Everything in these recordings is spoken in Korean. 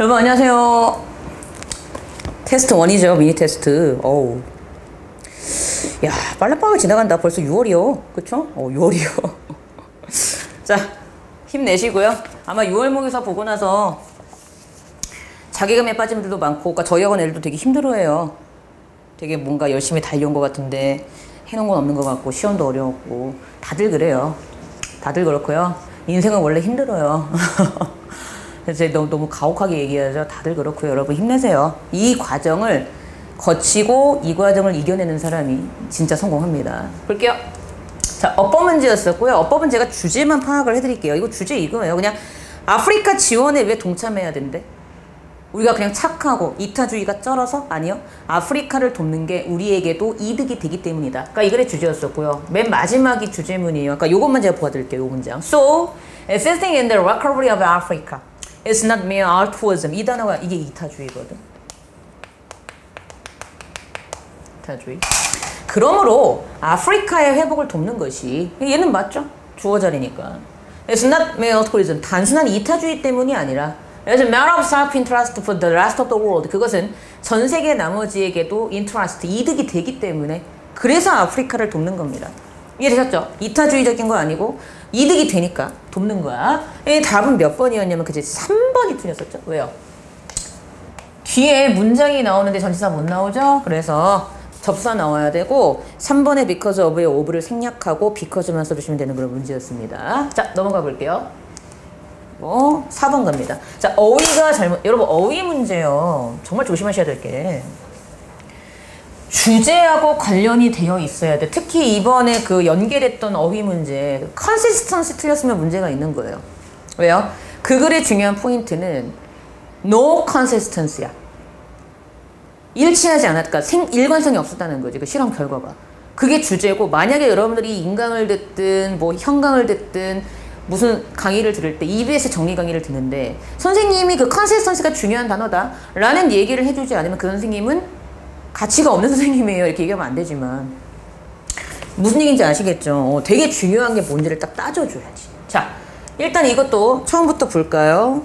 여러분 안녕하세요. 테스트 1이죠. 미니 테스트. 어우. 야, 빨라빨라 지나간다. 벌써 6월이요. 그쵸? 6월이요. 자, 힘내시고요. 아마 6월 모의고사 보고 나서 자괴감에 빠진 분들도 많고, 그러니까 저희 학원 애들도 되게 힘들어해요. 되게 뭔가 열심히 달려온 것 같은데 해놓은 건 없는 것 같고 시험도 어려웠고 다들 그래요. 다들 그렇고요. 인생은 원래 힘들어요. 그래서 너무 가혹하게 얘기하죠. 다들 그렇고요. 여러분 힘내세요. 이 과정을 거치고 이 과정을 이겨내는 사람이 진짜 성공합니다. 볼게요. 자, 어법 문제였었고요. 어법은 제가 주제만 파악을 해드릴게요. 이거 주제 이거예요. 그냥 아프리카 지원에 왜 동참해야 된대? 우리가 그냥 착하고 이타주의가 쩔어서? 아니요. 아프리카를 돕는 게 우리에게도 이득이 되기 때문이다. 그러니까 이 글의 주제였었고요. 맨 마지막이 주제문이에요. 그러니까 요것만 제가 보여드릴게요. 요 문장. So, assisting in the recovery of Africa is not mere altruism. 이 단어가 이게 이타주의거든. 이타주의. 그러므로 아프리카의 회복을 돕는 것이 얘는 맞죠? 주어 자리니까. It's not mere altruism. 단순한 이타주의 때문이 아니라 It's a matter of self-interest for the rest of the world. 그것은 전 세계 나머지에게도 interest, 이득이 되기 때문에 그래서 아프리카를 돕는 겁니다. 이해되셨죠? 이타주의적인 거 아니고 이득이 되니까 돕는 거야. 이 답은 몇 번이었냐면 그제 3번이 틀렸었죠. 왜요? 뒤에 문장이 나오는데 전치사 못 나오죠? 그래서 접사 나와야 되고 3번에 because of의 of를 생략하고 because만 써주시면 되는 그런 문제였습니다. 자, 넘어가 볼게요. 4번 갑니다. 자, 어휘가 잘못, 여러분 어휘 문제요. 정말 조심하셔야 될 게 주제하고 관련이 되어 있어야 돼. 특히 이번에 그 연결했던 어휘 문제, consistency 틀렸으면 문제가 있는 거예요. 왜요? 그 글의 중요한 포인트는 no consistency야. 일치하지 않았다. 일관성이 없었다는 거지. 그 실험 결과가. 그게 주제고, 만약에 여러분들이 인강을 듣든 뭐 현강을 듣든 무슨 강의를 들을 때 EBS 정리 강의를 듣는데 선생님이 그 컨시스턴시가 중요한 단어다 라는 얘기를 해주지 않으면 그 선생님은 가치가 없는 선생님이에요. 이렇게 얘기하면 안 되지만 무슨 얘기인지 아시겠죠? 되게 중요한 게 뭔지를 딱 따져줘야지. 자, 일단 이것도 처음부터 볼까요?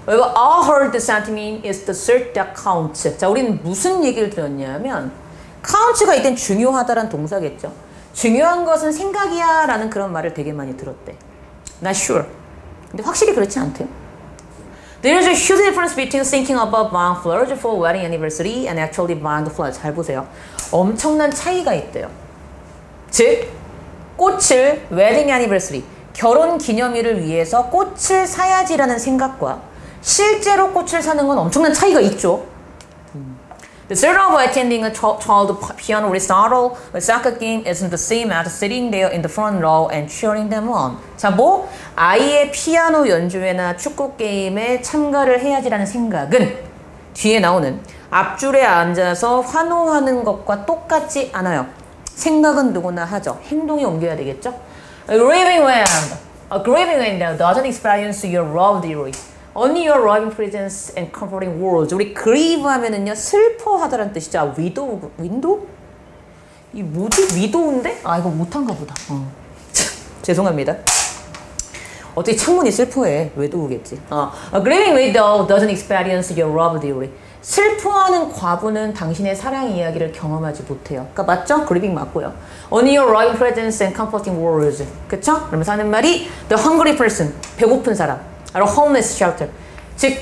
All heard sentiment is the cert that counts. 자, 우리는 무슨 얘기를 들었냐면 counts가 이땐 중요하다란 동사겠죠. 중요한 것은 생각이야 라는 그런 말을 되게 많이 들었대. Not sure. 근데 확실히 그렇지 않대요. There is a huge difference between thinking about buying flowers for wedding anniversary and actually buying the flowers. 잘 보세요. 엄청난 차이가 있대요. 즉, 꽃을 wedding anniversary, 결혼 기념일을 위해서 꽃을 사야지라는 생각과 실제로 꽃을 사는 건 엄청난 차이가 있죠. The thrill of attending a child piano recital, a soccer game isn't the same as sitting there in the front row and cheering them on. 자, 뭐 아이의 피아노 연주회나 축구 게임에 참가를 해야지라는 생각은 뒤에 나오는 앞줄에 앉아서 환호하는 것과 똑같지 않아요. 생각은 누구나 하죠. 행동이 옮겨야 되겠죠. A grieving wind doesn't experience your love dearly. Only your loving presence and comforting words. 우리 grieve 하면은요 슬퍼하다라는 뜻이죠. 아, 윈도우? 이 뭐지? 위도우인데? 아, 이거 못한가 보다. 죄송합니다. 어떻게 창문이 슬퍼해? 외도우겠지. A grieving widow doesn't experience your love dearly. 슬퍼하는 과부는 당신의 사랑 이야기를 경험하지 못해요. 그러니까 맞죠? grieving 맞고요. Only your loving presence and comforting words. 그쵸? 그러면서 하는 말이 the hungry person, 배고픈 사람. 바로 homeless shelter. 즉,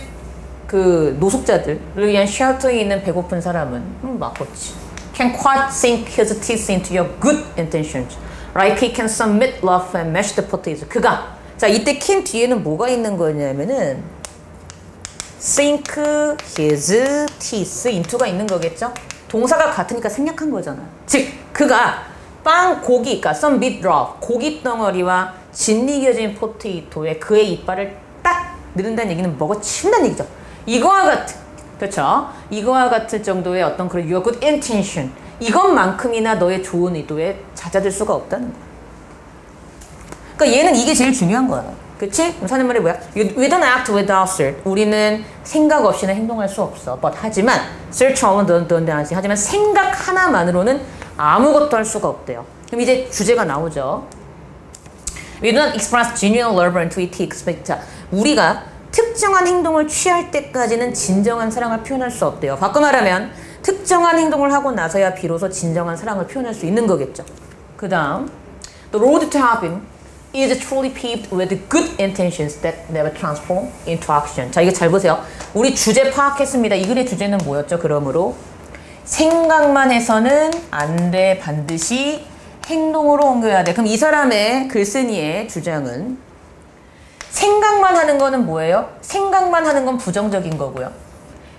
그 노숙자들을 위한 쉘터에 있는 배고픈 사람은 맞겠지. Can quite sink his teeth into your good intentions. Like he can submit love and mashed potatoes. 그가. 자, 이때 can 뒤에는 뭐가 있는 거냐면은 sink his teeth into가 있는 거겠죠? 동사가 같으니까 생략한 거잖아. 즉, 그가 고기, 그러니까 some meat drop, 고기 덩어리와 짓이겨진 포테이토에 그의 이빨을 딱 넣는다는 얘기는 먹어친다는 얘기죠. 이거와 같은, 그렇죠? 이거와 같은 정도의 어떤 그런 your good intention, 이것만큼이나 너의 좋은 의도에 잦아들 수가 없다는 거야. 그러니까 얘는 이게 제일 중요한 거야. 그치? 그럼 사는 말이 뭐야? We don't act without cert. 우리는 생각 없이는 행동할 수 없어. But 하지만 search alone don't 하지. 하지만 생각 하나만으로는 아무것도 할 수가 없대요. 그럼 이제 주제가 나오죠. We don't express genuine love until we expect. 자, 우리가 특정한 행동을 취할 때까지는 진정한 사랑을 표현할 수 없대요. 바꿔 말하면 특정한 행동을 하고 나서야 비로소 진정한 사랑을 표현할 수 있는 거겠죠. 그 다음 The road to heaven is truly paved with good intentions that never transform into action. 자, 이거 잘 보세요. 우리 주제 파악했습니다. 이 글의 주제는 뭐였죠? 그러므로 생각만 해서는 안 돼. 반드시 행동으로 옮겨야 돼. 그럼 이 사람의 글쓴이의 주장은 생각만 하는 거는 뭐예요? 생각만 하는 건 부정적인 거고요.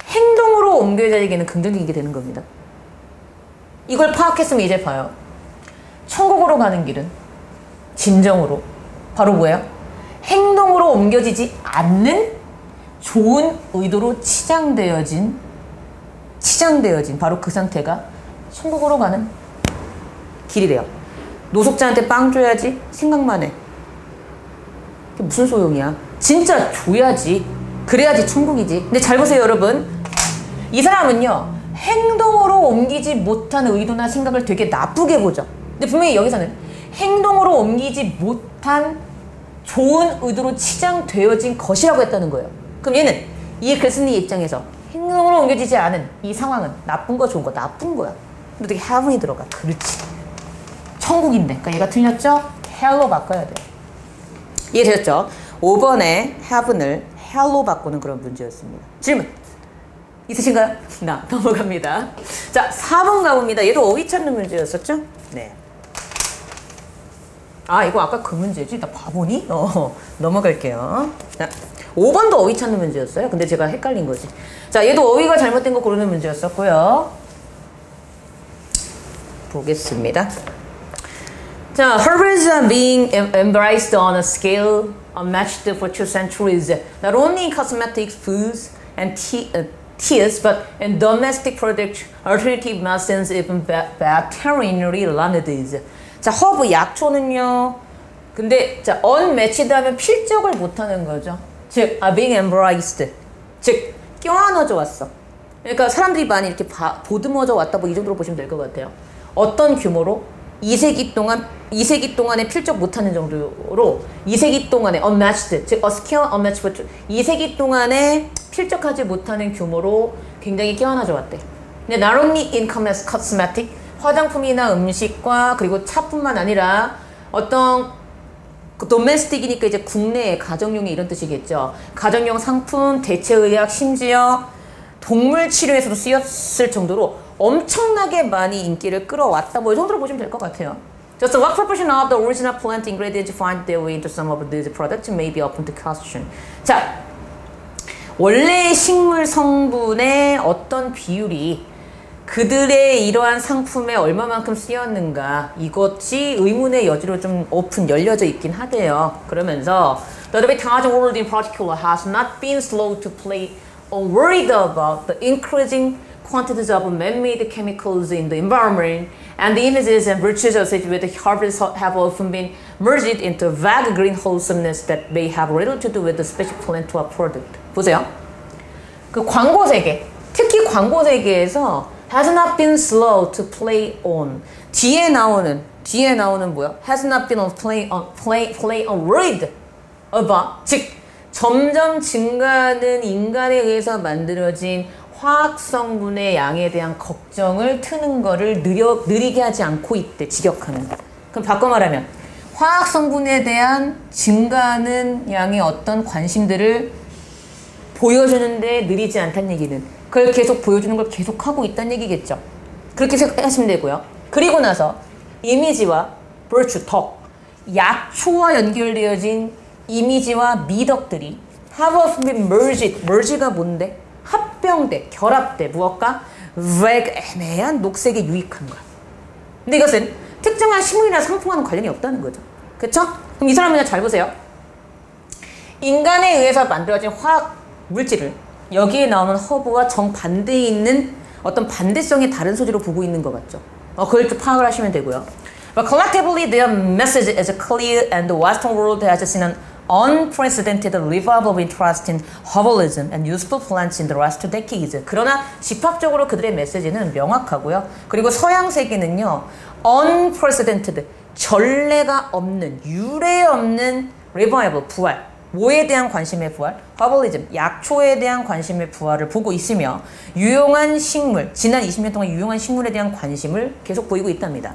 행동으로 옮겨야 되기는 긍정적인 게 되는 겁니다. 이걸 파악했으면 이제 봐요. 천국으로 가는 길은 진정으로 바로 뭐예요? 행동으로 옮겨지지 않는 좋은 의도로 치장되어진 바로 그 상태가 천국으로 가는 길이래요. 노숙자한테 빵 줘야지 생각만 해. 그게 무슨 소용이야? 진짜 줘야지. 그래야지 천국이지. 근데 잘 보세요, 여러분. 이 사람은요, 행동으로 옮기지 못한 의도나 생각을 되게 나쁘게 보죠. 근데 분명히 여기서는 행동으로 옮기지 못한 좋은 의도로 치장되어진 것이라고 했다는 거예요. 그럼 얘는 이 글쓴이 입장에서 행동으로 옮겨지지 않은 이 상황은 나쁜 거 좋은 거 나쁜 거야. 근데 어떻게 heaven이 들어가? 그렇지. 천국인데. 그러니까 얘가 틀렸죠? hell로 바꿔야 돼. 이해되셨죠? 5번에 heaven을 hell로 바꾸는 그런 문제였습니다. 질문 있으신가요? 나 넘어갑니다. 자, 4번 가봅니다. 얘도 어휘 찾는 문제였었죠? 네. 아, 이거 아까 그 문제지? 나 바보니? 넘어갈게요. 자, 5번도 어휘 찾는 문제였어요. 근데 제가 헷갈린 거지. 자, 얘도 어휘가 잘못된 거 고르는 문제였었고요. 보겠습니다. 자, Herbs are being embraced on a scale unmatched for 2 centuries, not only in cosmetics, foods, and tears, but in domestic products, alternative medicines, even veterinary remedies. 자, 허브 약초는요. 근데 자, unmatched 하면 필적을 못하는 거죠. 즉, are being embraced. 즉, 껴안아져 왔어. 그러니까 사람들이 많이 이렇게 보듬어져 왔다 뭐 이 정도로 보시면 될 것 같아요. 어떤 규모로? 2세기 동안에 필적 못하는 정도로 2세기 동안에 unmatched, 즉, a scale unmatched for 2세기 동안에 필적하지 못하는 규모로 굉장히 껴안아져 왔대. 근데 not only in cosmetic, 화장품이나 음식과 그리고 차뿐만 아니라 어떤 도메스틱이니까 이제 국내의 가정용의 이런 뜻이겠죠. 가정용 상품, 대체의학, 심지어 동물 치료에서도 쓰였을 정도로 엄청나게 많이 인기를 끌어왔다. 뭐 이 정도로 보시면 될 것 같아요. Just what proportion of the original plant ingredients find their way into some of these products may be open to question. 자, 원래 식물 성분의 어떤 비율이 그들의 이러한 상품에 얼마만큼 쓰였는가 이것이 의문의 여지로 좀 열려져 있긴 하대요. 그러면서 The advertising world in particular has not been slow to play or worried about the increasing quantities of man-made chemicals in the environment and the images and virtues associated with the harvest have often been merged into vague green wholesomeness that may have little to do with the special plant or product. 보세요. 그 광고 세계, 특히 광고 세계에서 has not been slow to play on. 뒤에 나오는 뭐야? has not been play on worried about. 즉, 점점 증가하는 인간에 의해서 만들어진 화학 성분의 양에 대한 걱정을 트는 거를 느리게 하지 않고 있대. 직역하는. 그럼 바꿔 말하면 화학 성분에 대한 증가하는 양의 어떤 관심들을 보여주는데 느리지 않다는 얘기는 그걸 계속 보여주는 걸 계속 하고 있다는 얘기겠죠. 그렇게 생각하시면 되고요. 그리고 나서 이미지와 virtue, 덕, 약초와 연결되어진 이미지와 미덕들이 have been merged가 뭔데? 합병돼, 결합돼, 무엇과? vague, 애매한 녹색에 유익한 거야. 근데 이것은 특정한 식물이나 상품과는 관련이 없다는 거죠. 그쵸? 그럼 이 사람은 잘 보세요. 인간에 의해서 만들어진 화학 물질을 여기에 나오는 허브와 정반대에 있는 어떤 반대성의 다른 소재로 보고 있는 것 같죠. 그걸 좀 파악을 하시면 되고요. But collectively, their message is clear and the Western world has seen an unprecedented revival of interest in herbalism and useful plants in the last 2 decades. 그러나 집합적으로 그들의 메시지는 명확하고요. 그리고 서양 세계는요, unprecedented, 전례가 없는, 유례 없는 revival, 부활. 뭐에 대한 관심의 부활? 허벌리즘, 약초에 대한 관심의 부활을 보고 있으며 유용한 식물, 지난 20년 동안 유용한 식물에 대한 관심을 계속 보이고 있답니다.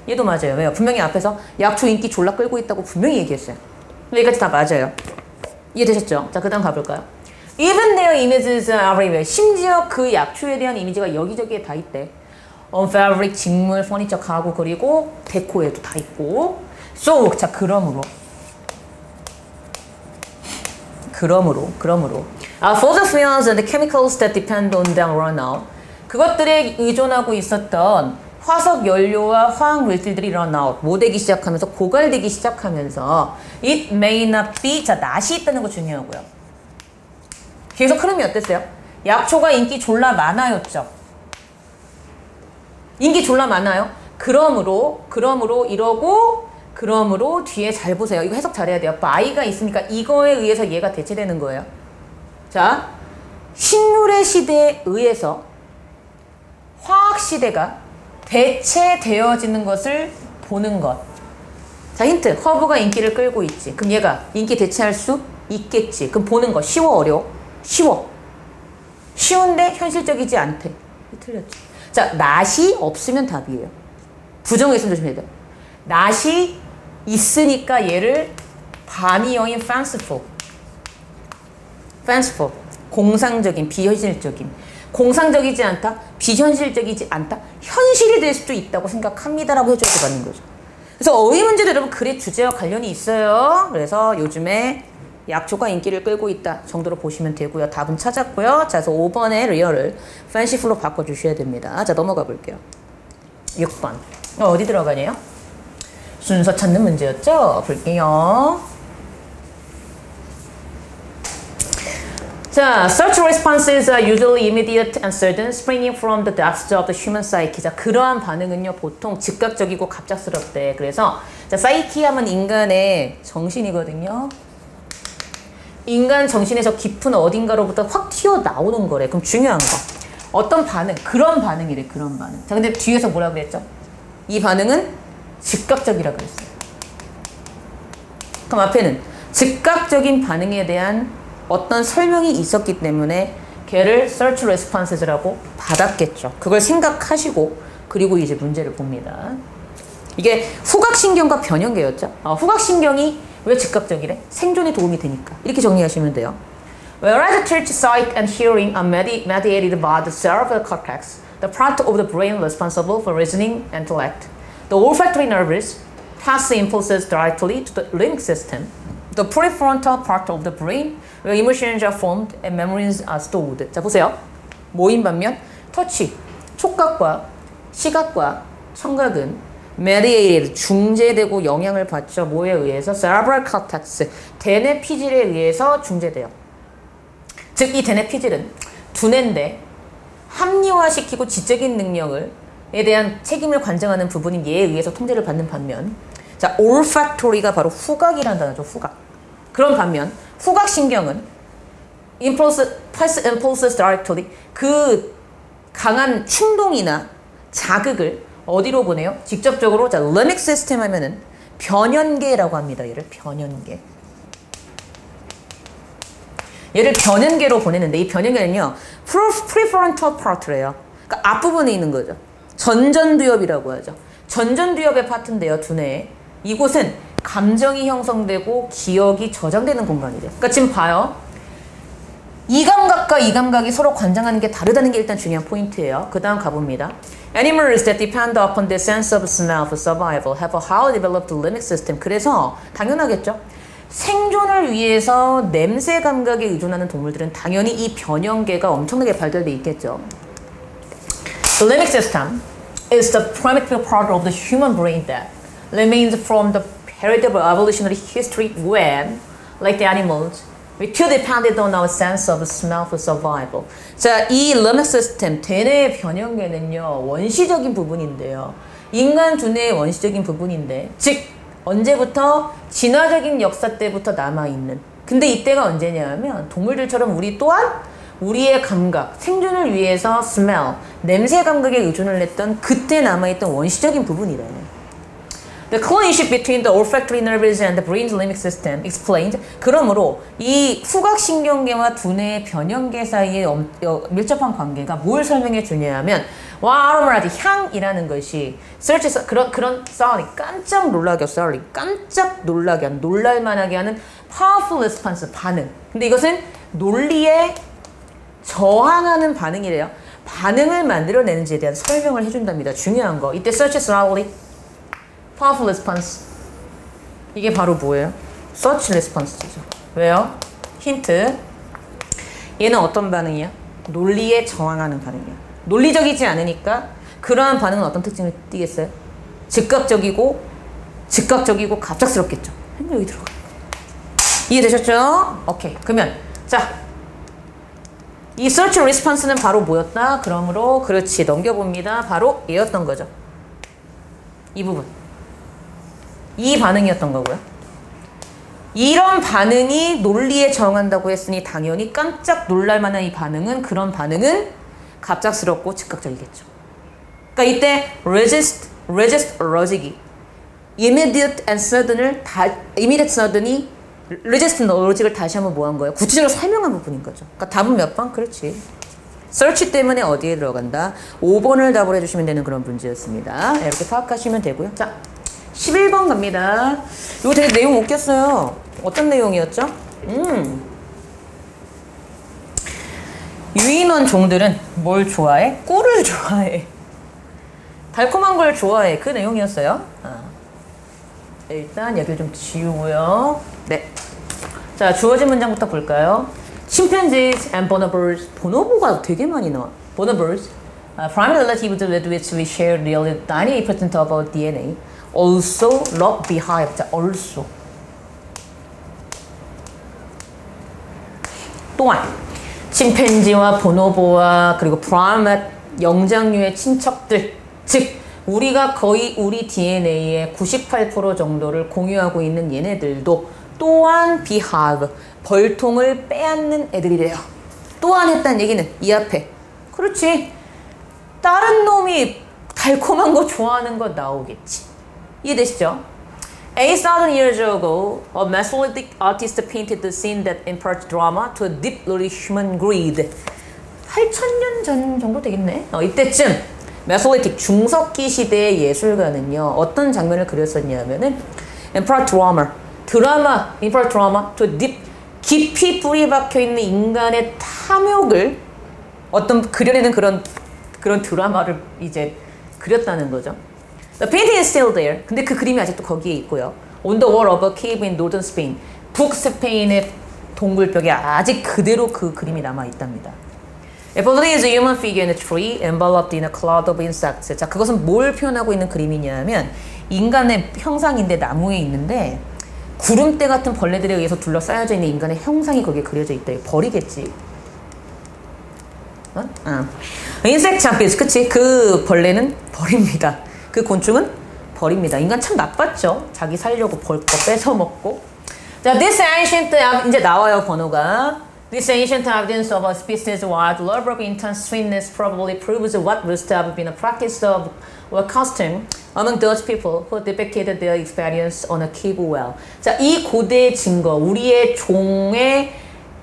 얘도 맞아요. 왜요? 분명히 앞에서 약초 인기 졸라 끌고 있다고 분명히 얘기했어요. 여기까지 다 맞아요. 이해되셨죠? 자, 그 다음 가볼까요? Even their images are everywhere. 심지어 그 약초에 대한 이미지가 여기저기에 다 있대. On fabric, 직물, 퍼니처, 가구, 그리고 데코에도 다 있고. So, 자, 그러므로. For the fuels and the chemicals that depend on them run out. 그것들에 의존하고 있었던 화석 연료와 화학 물질들이 run out. 뭐 되기 시작하면서, 고갈되기 시작하면서 it may not be. 자, not이 있다는 거 중요하고요. 계속 흐름이 어땠어요? 약초가 인기 졸라 많아였죠. 인기 졸라 많아요. 그러므로 이러고 그러므로 뒤에 잘 보세요. 이거 해석 잘해야 돼요. by가 있으니까 이거에 의해서 얘가 대체되는 거예요. 자, 식물의 시대에 의해서 화학 시대가 대체되어지는 것을 보는 것. 자, 힌트. 허브가 인기를 끌고 있지. 그럼 얘가 인기 대체할 수 있겠지. 그럼 보는 거. 쉬워, 어려워? 쉬워. 쉬운데 현실적이지 않대. 틀렸지. 자, not이 없으면 답이에요. 부정어 있으면 조심해야 돼요. not이 있으니까 얘를 반이어인 fanciful. 공상적인, 비현실적인. 공상적이지 않다, 비현실적이지 않다, 현실이 될 수도 있다고 생각합니다라고 해줘야 되는 거죠. 그래서 어휘 문제도 여러분 글의 주제와 관련이 있어요. 그래서 요즘에 약초가 인기를 끌고 있다 정도로 보시면 되고요. 답은 찾았고요. 자, 그래서 5번의 리얼을 fanciful로 바꿔주셔야 됩니다. 자, 넘어가 볼게요. 6번. 어디 들어가네요? 순서 찾는 문제였죠? 볼게요. 자, such responses are usually immediate and sudden, springing from the depths of the human psyche. 자, 그러한 반응은요, 보통 즉각적이고 갑작스럽대. 그래서, 자, psyche 하면 인간의 정신이거든요. 인간 정신에서 깊은 어딘가로부터 확 튀어나오는 거래. 그럼 중요한 거. 어떤 반응? 그런 반응이래, 그런 반응. 자, 근데 뒤에서 뭐라 그랬죠? 이 반응은 즉각적이라 그랬어요. 그럼 앞에는 즉각적인 반응에 대한 어떤 설명이 있었기 때문에 걔를 search responses라고 받았겠죠. 그걸 생각하시고 그리고 이제 문제를 봅니다. 이게 후각신경과 변형계였죠. 후각신경이 왜 즉각적이래? 생존에 도움이 되니까. 이렇게 정리하시면 돼요. Whereas touch, sight, and hearing are mediated by the cerebral cortex, the part of the brain responsible for reasoning and intellect, the olfactory nerves pass the impulses directly to the limbic system, the prefrontal part of the brain, where emotions are formed and memories are stored. 자, 보세요. 뭐인 반면 터치, 촉각과 시각과 청각은 mediated, 중재되고 영향을 받죠. 뭐에 의해서? cerebral cortex, 대뇌 피질에 의해서 중재돼요. 즉, 이 대뇌 피질은 두뇌인데 합리화시키고 지적인 능력에 대한 책임을 관장하는 부분인 얘에 의해서 통제를 받는 반면, 자, olfactory가 바로 후각이라는 단어죠. 후각. 그런 반면 후각신경은 pass impulses directly, 그 강한 충동이나 자극을 어디로 보내요? 직접적으로. 자, limbic system 하면은 변연계라고 합니다. 얘를 변연계. 얘를 변연계로 보내는데 이 변연계는요, prefrontal part래요. 그러니까 앞부분에 있는 거죠. 전전두엽이라고 하죠. 전전두엽의 파트인데요, 두뇌에. 이곳은 감정이 형성되고 기억이 저장되는 공간이래요. 그러니까 지금 봐요. 이 감각과 이 감각이 서로 관장하는 게 다르다는 게 일단 중요한 포인트예요. 그 다음 가봅니다. Animals that depend upon their sense of smell for survival have a highly developed limbic system. 그래서 당연하겠죠. 생존을 위해서 냄새 감각에 의존하는 동물들은 당연히 이 변형계가 엄청나게 발달돼 있겠죠. The limbic system is the primitive part of the human brain that remains from the period of evolutionary history when, like the animals, we too depended on our sense of smell for survival. 자, 이 limbic system, 대뇌의 변형계는요, 원시적인 부분인데요. 인간 두뇌의 원시적인 부분인데, 즉, 언제부터? 진화적인 역사 때부터 남아있는. 근데 이때가 언제냐면, 동물들처럼 우리 또한 우리의 감각, 생존을 위해서 smell, 냄새 감각에 의존을 했던 그때 남아있던 원시적인 부분이래. The relationship between the olfactory nerves and the brain's limbic system explained. 그러므로 이 후각신경계와 두뇌의 변형계 사이의 밀접한 관계가 뭘 설명해 주냐면 아로마라지 향이라는 것이 search 그런 sound이 깜짝 놀라게 하는 놀랄만하게 하는 powerful response 반응. 근데 이것은 논리에 저항하는 반응이래요. 반응을 만들어내는지에 대한 설명을 해준답니다. 중요한 거. 이때 search loudly, powerful response. 이게 바로 뭐예요? search response죠. 왜요? 힌트. 얘는 어떤 반응이야? 논리에 저항하는 반응이야. 논리적이지 않으니까 그러한 반응은 어떤 특징을 띠겠어요? 즉각적이고 갑작스럽겠죠. 여기 들어가. 이해되셨죠? 오케이. 그러면 자, 이 search response는 바로 뭐였다? 그러므로 그렇지 넘겨봅니다. 바로 얘였던 거죠. 이 부분. 이 반응이었던 거고요. 이런 반응이 논리에 저항한다고 했으니 당연히 깜짝 놀랄만한 이 반응은 그런 반응은 갑작스럽고 즉각적이겠죠. 그러니까 이때 resist, logic이 immediate and sudden이 resist logic을 다시 한번 뭐 한 거예요? 구체적으로 설명한 부분인 거죠. 그러니까 답은 몇 번? 그렇지. search 때문에 어디에 들어간다? 5번을 답을 해주시면 되는 그런 문제였습니다. 이렇게 파악하시면 되고요. 자, 11번 갑니다. 이거 되게 내용 웃겼어요. 어떤 내용이었죠? 유인원 종들은 뭘 좋아해? 꿀을 좋아해. 달콤한 걸 좋아해. 그 내용이었어요. 일단 여기를 좀 지우고요. 네. 자, 주어진 문장부터 볼까요? Chimpanzees and bonobos. 보노보가 되게 많이 나와. Bonobos, primary relatives with which we share nearly 98% of our DNA, also love beehive. 자, also. 또한 침팬지와 보노보와 그리고 프라이메트 영장류의 친척들, 즉 우리가 거의 우리 DNA의 98% 정도를 공유하고 있는 얘네들도 또한 beehive, 벌통을 빼앗는 애들이래요. 또한 했다는 얘기는 이 앞에 그렇지, 다른 놈이 달콤한 거 좋아하는 거 나오겠지. 이해되시죠? 8,000 years ago, a Mesolithic artist painted the scene that imparts drama to a deep-rooted human greed. 8,000년 전 정도 되겠네. 이때쯤 메솔리틱 중석기 시대의 예술가는요, 어떤 장면을 그렸었냐면은 imparts drama to deep, 깊이 뿌리 박혀 있는 인간의 탐욕을 그려내는 그런 드라마를 이제 그렸다는 거죠. The painting is still there. 근데 그 그림이 아직도 거기에 있고요. On the wall of a cave in northern Spain. 북스페인의 동굴벽에 아직 그대로 그 그림이 남아 있답니다. Apparently is a human figure in a tree enveloped in a cloud of insects. 자, 그것은 뭘 표현하고 있는 그림이냐면 인간의 형상인데 나무에 있는데 구름대 같은 벌레들에 의해서 둘러싸여져 있는 인간의 형상이 거기에 그려져 있다. 벌이겠지. 인섹트 참피스, 그치? 그 벌레는 벌입니다. 그 곤충은 벌입니다. 인간 참 나빴죠. 자기 살려고 벌 거 뺏어 먹고. 자, this ancient, 이제 나와요, 번호가. This ancient evidence of a species' wide love of intense sweetness probably proves what must have been a practice of or custom among those people who depicted their experience on a cave well. 자, 이 고대의 증거, 우리의 종의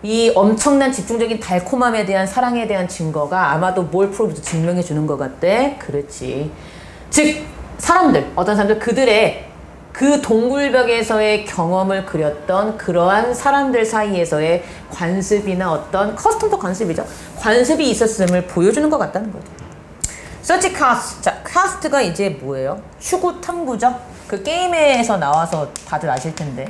이 엄청난 집중적인 달콤함에 대한 사랑에 대한 증거가 아마도 뭘 프로브도 증명해 주는 것 같대. 그렇지. 즉 어떤 사람들 그들의 그 동굴벽에서의 경험을 그렸던 그러한 사람들 사이에서의 관습이나 어떤 커스텀도 관습이죠. 관습이 있었음을 보여주는 것 같다는 거죠. Search cast. 자, cast가 이제 뭐예요? 추구 탐구죠. 그 게임에서 나와서 다들 아실 텐데.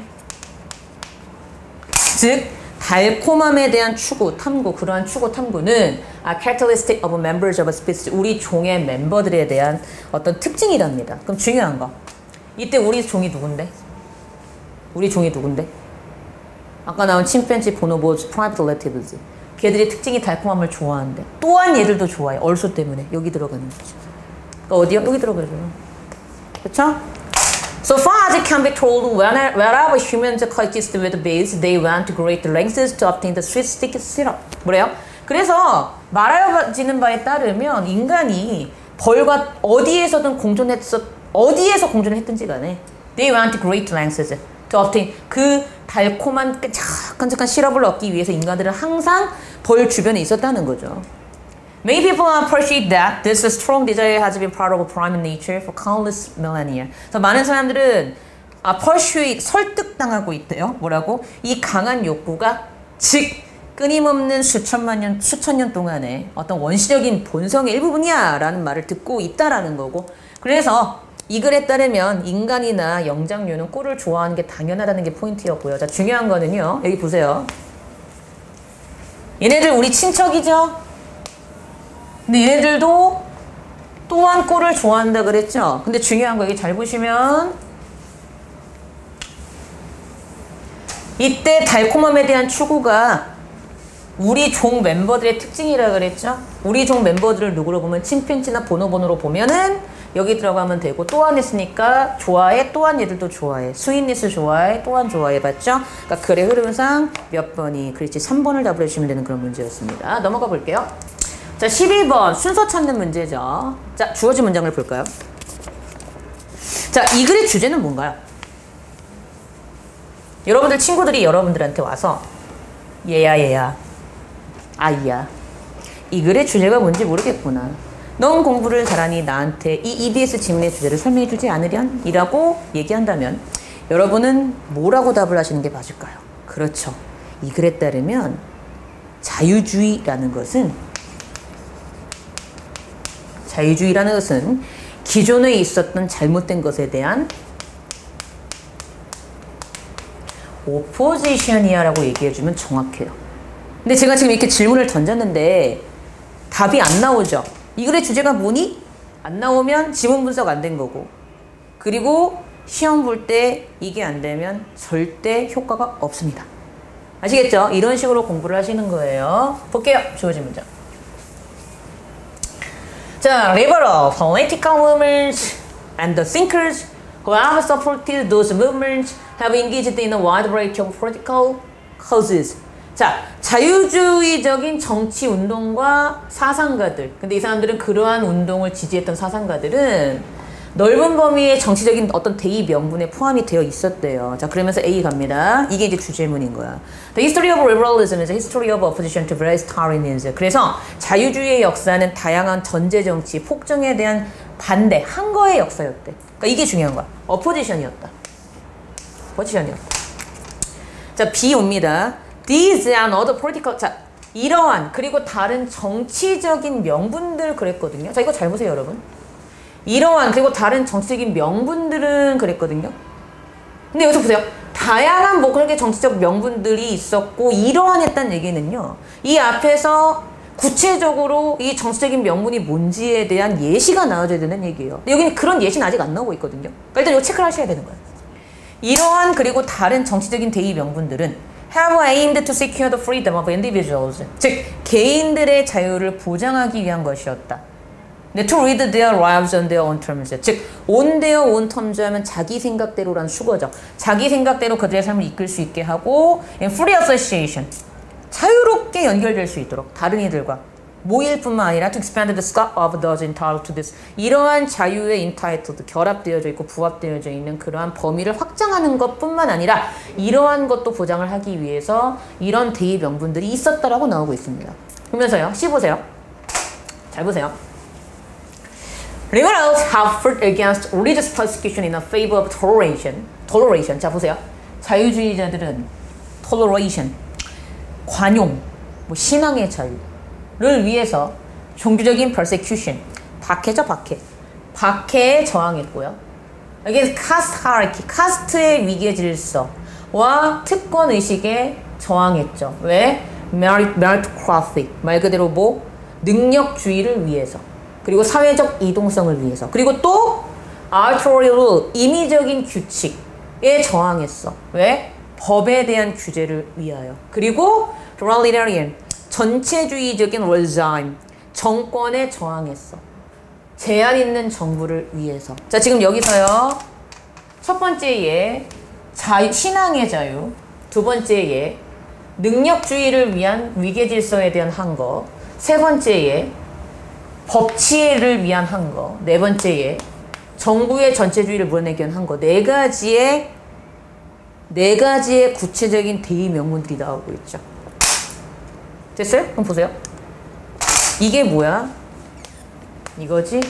즉 달콤함에 대한 추구, 탐구, 그러한 추구, 탐구는 characteristic of members of a species, 우리 종의 멤버들에 대한 어떤 특징이랍니다. 그럼 중요한 거. 이때 우리 종이 누군데? 아까 나온 침팬지, 보노보즈, 프라이빗 릴레이티브즈. 걔들이 특징이 달콤함을 좋아하는데 또한 얘들도 좋아해. 얼소 때문에. 여기 들어가는 거죠. 그러니까 어디요? 여기 들어가죠. 그렇죠? So far as it can be told, wherever humans coexist with bees, they went to great lengths to obtain the sweet sticky syrup. 뭐래요? 그래서 말하여지는 바에 따르면 인간이 벌과 어디에서든 어디에서 공존을 했든지 간에 they went to great lengths to obtain 그 달콤한 끈적끈적한 시럽을 얻기 위해서 인간들은 항상 벌 주변에 있었다는 거죠. Many people appreciate that this strong desire has been part of primate nature for countless millennia. 그래서 많은 사람들은 persuade 설득당하고 있대요. 뭐라고? 이 강한 욕구가 즉 끊임없는 수천 년 동안의 어떤 원시적인 본성의 일부분이야 라는 말을 듣고 있다라는 거고, 그래서 이 글에 따르면 인간이나 영장류는 꿀을 좋아하는 게 당연하다는 게 포인트였고요. 자, 중요한 거는요. 여기 보세요. 얘네들 우리 친척이죠? 근데 얘네들도 또한 꿀을 좋아한다 그랬죠? 근데 중요한 거 여기 잘 보시면 이때 달콤함에 대한 추구가 우리 종 멤버들의 특징이라 그랬죠? 우리 종 멤버들을 누구로 보면 침팬지나 보노보노로 보면은 여기 들어가면 되고, 또한 했으니까 좋아해, 또한 얘들도 좋아해, 스윗니스 좋아해, 또한 좋아해. 봤죠? 그러니까 글의 흐름상 몇 번이 그렇지 3번을 답을 해주시면 되는 그런 문제였습니다. 넘어가 볼게요. 자, 12번 순서 찾는 문제죠. 자, 주어진 문장을 볼까요? 자, 이 글의 주제는 뭔가요? 여러분들 친구들이 여러분들한테 와서 얘야 아이야, 이 글의 주제가 뭔지 모르겠구나, 넌 공부를 잘하니 나한테 이 EBS 지문의 주제를 설명해 주지 않으련? 이라고 얘기한다면 여러분은 뭐라고 답을 하시는 게 맞을까요? 그렇죠. 이 글에 따르면 자유주의라는 것은 기존에 있었던 잘못된 것에 대한 오포지션이야 라고 얘기해주면 정확해요. 근데 제가 지금 이렇게 질문을 던졌는데 답이 안 나오죠. 이 글의 주제가 뭐니? 안 나오면 지문 분석 안 된 거고, 그리고 시험 볼 때 이게 안 되면 절대 효과가 없습니다. 아시겠죠? 이런 식으로 공부를 하시는 거예요. 볼게요. 주어진 문장. 자, liberal political movements and the thinkers who have supported those movements have engaged in a wide variety of political causes. 자, 자유주의적인 정치 운동과 사상가들. 근데 이 사람들은 그러한 운동을 지지했던 사상가들은 넓은 범위의 정치적인 어떤 대의 명분에 포함이 되어 있었대요. 자, 그러면서 A 갑니다. 이게 이제 주제문인 거야. The history of liberalism is a history of opposition to various tyrannies. 그래서 자유주의의 역사는 다양한 전제 정치, 폭정에 대한 반대, 항거의 역사였대. 그러니까 이게 중요한 거야. opposition이었다. 자, B 옵니다. These and other political, 자, 이러한 그리고 다른 정치적인 명분들 그랬거든요. 자, 이거 잘 보세요, 여러분. 이러한 그리고 다른 정치적인 명분들은 그랬거든요. 근데 여기서 보세요. 다양한 뭐 그렇게 정치적 명분들이 있었고 이러한 했다는 얘기는요, 이 앞에서 구체적으로 이 정치적인 명분이 뭔지에 대한 예시가 나와줘야 되는 얘기예요. 근데 여기는 그런 예시는 아직 안 나오고 있거든요. 그러니까 일단 이거 체크를 하셔야 되는 거예요. 이러한 그리고 다른 정치적인 대의 명분들은 have aimed to secure the freedom of individuals. 즉, 개인들의 자유를 보장하기 위한 것이었다. 네, to lead their lives on their own terms. 즉, on their own terms 하면 자기 생각대로란 수거죠. 자기 생각대로 그들의 삶을 이끌 수 있게 하고, in free association. 자유롭게 연결될 수 있도록 다른 이들과 모일뿐만 아니라 to expand the scope of those entitled to this. 이러한 자유에 entitled, 결합되어져 있고 부합되어져 있는 그러한 범위를 확장하는 것뿐만 아니라 이러한 것도 보장을 하기 위해서 이런 대의 명분들이 있었다라고 나오고 있습니다. 보면서요. C 보세요. 잘 보세요. Liberals have fought against religious persecution in favor of toleration. 자, 보세요. 자유주의자들은 toleration, 관용, 뭐 신앙의 자유를 위해서 종교적인 persecution, 박해죠, 박해에 저항했고요. 여기 caste hierarchy, 카스트의 위계 질서와 특권 의식에 저항했죠. 왜? meritocracy, 말 그대로 뭐 능력주의를 위해서. 그리고 사회적 이동성을 위해서. 그리고 또 arbitrary rule, 임의적인 규칙에 저항했어. 왜? 법에 대한 규제를 위하여. 그리고 totalitarian, 전체주의적인 regime, 정권에 저항했어. 제한 있는 정부를 위해서. 자, 지금 여기서요. 첫 번째 예, 신앙의 자유. 두 번째 예, 능력주의를 위한 위계 질서에 대한 항거. 세 번째 예, 법치를 위한 항거. 네 번째에 정부의 전체주의를 물어내기위한 거. 네 가지의 구체적인 대의 명문들이 나오고 있죠. 됐어요? 그럼 보세요. 이게 뭐야? 이거지?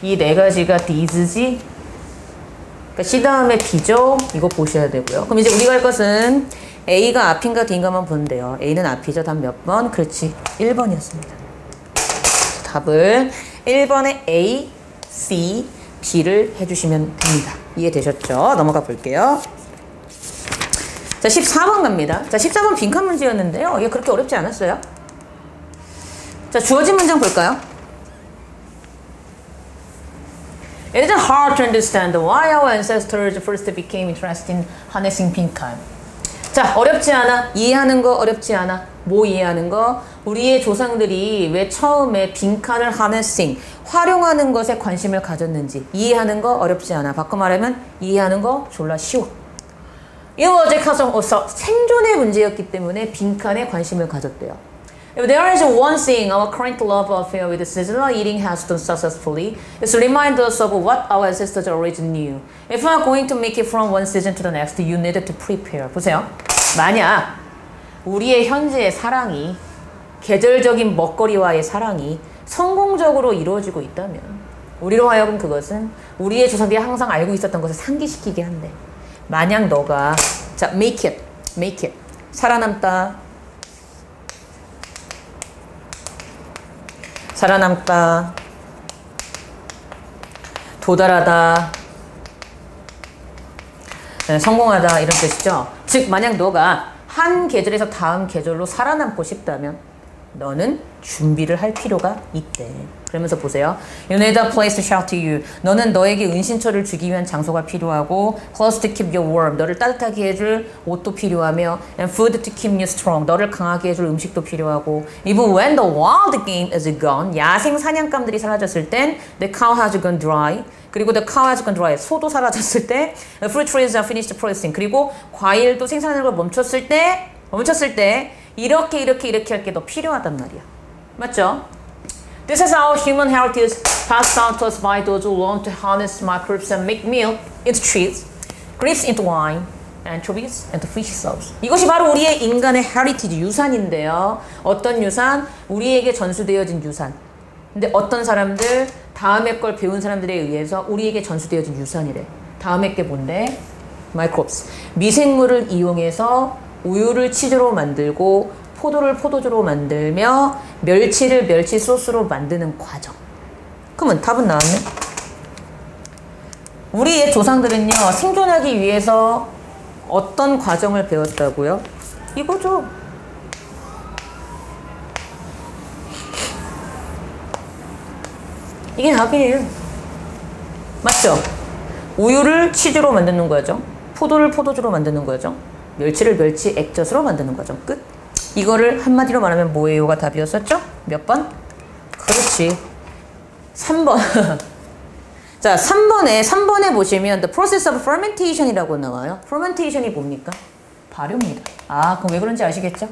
이 네 가지가 these지? 그러니까 C 다음에 B죠? 이거 보셔야 되고요. 그럼 이제 우리가 할 것은 A가 앞인가 D인가만 보면 돼요. A는 앞이죠. 답 몇 번? 그렇지. 1번이었습니다. 답을 1번에 A, C, B를 해주시면 됩니다. 이해되셨죠? 넘어가 볼게요. 자, 14번 갑니다. 자, 14번 빈칸 문제였는데요. 이게 그렇게 어렵지 않았어요. 자, 주어진 문장 볼까요? It isn't hard to understand why our ancestors first became interested in harnessing 빈칸. 자, 어렵지 않아. 이해하는 거 어렵지 않아. 뭐 이해하는 거? 우리의 조상들이 왜 처음에 빈칸을 harnessing, 활용하는 것에 관심을 가졌는지 이해하는 거 어렵지 않아. 바꿔 말하면 이해하는 거 졸라 쉬워. 이 어제 가서 생존의 문제였기 때문에 빈칸에 관심을 가졌대요. If there is one thing our current love affair with seasonal eating has done successfully, it's to remind us of what our ancestors already knew. If you are going to make it from one season to the next, you need to prepare. 보세요. 만약 우리의 현재의 사랑이, 계절적인 먹거리와의 사랑이 성공적으로 이루어지고 있다면 우리로 하여금 그것은 우리의 조상들이 항상 알고 있었던 것을 상기시키게 한대. 만약 너가 자, make it 살아남다 도달하다 네, 성공하다 이런 뜻이죠. 즉 만약 너가 한 계절에서 다음 계절로 살아남고 싶다면 너는 준비를 할 필요가 있대. 그러면서 보세요. You need a place to shelter you. 너는 너에게 은신처를 주기 위한 장소가 필요하고 clothes to keep you warm. 너를 따뜻하게 해줄 옷도 필요하며 and food to keep you strong. 너를 강하게 해줄 음식도 필요하고 even when the wild game is gone. 야생 사냥감들이 사라졌을 땐 the cow has gone dry. 그리고 the cow has gone dry. 소도 사라졌을 때 the fruit trees are finished processing. 그리고 과일도 생산하는 걸 멈췄을 때 이렇게 할 게 더 필요하단 말이야. 맞죠? This is how human heritage passed down to us by those who learned to harness microbes and make milk into cheese, grapes into wine, anchovies into fish sauce. 이것이 바로 우리의 인간의 heritage, 유산인데요. 어떤 유산? 우리에게 전수되어진 유산. 근데 어떤 사람들, 다음에 걸 배운 사람들에 의해서 우리에게 전수되어진 유산이래. 다음에 게 뭔데? microbes. 미생물을 이용해서 우유를 치즈로 만들고 포도를 포도주로 만들며 멸치를 멸치 소스로 만드는 과정. 그러면 답은 나왔네. 우리의 조상들은요 생존하기 위해서 어떤 과정을 배웠다고요? 이거죠. 이게 답이에요. 맞죠? 우유를 치즈로 만드는 과정, 포도를 포도주로 만드는 과정, 멸치를 멸치 액젓으로 만드는 과정. 끝. 이거를 한마디로 말하면 뭐예요가 답이었었죠? 몇 번? 그렇지. 3번. 자, 3번에 보시면 the process of fermentation이라고 나와요. fermentation이 뭡니까? 발효입니다. 아, 그럼 왜 그런지 아시겠죠?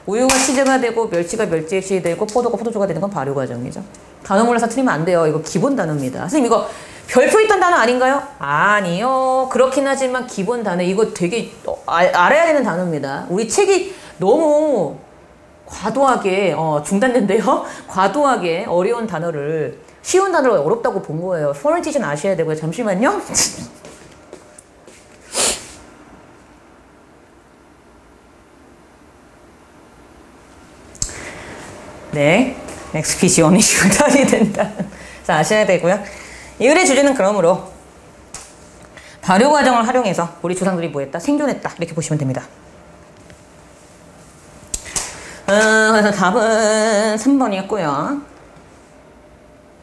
우유가 치즈가 되고 멸치가 멸치 액젓이 되고 포도가 포도주가 되는 건 발효 과정이죠. 단어 몰라서 틀리면 안 돼요. 이거 기본 단어입니다. 선생님 이거 별표 있던 단어 아닌가요? 아니요. 그렇긴 하지만 기본 단어 이거 되게 알아야 되는 단어입니다. 우리 책이 너무 과도하게 중단된대요. 과도하게 어려운 단어를 쉬운 단어를 어렵다고 본 거예요. fermentation 아셔야 되고요. 잠시만요. 네, expedition이 중단이 된다. 자, 아셔야 되고요. 이 글의 주제는 그러므로 발효 과정을 활용해서 우리 조상들이 뭐했다? 생존했다. 이렇게 보시면 됩니다. 그래서 답은 3번이었고요.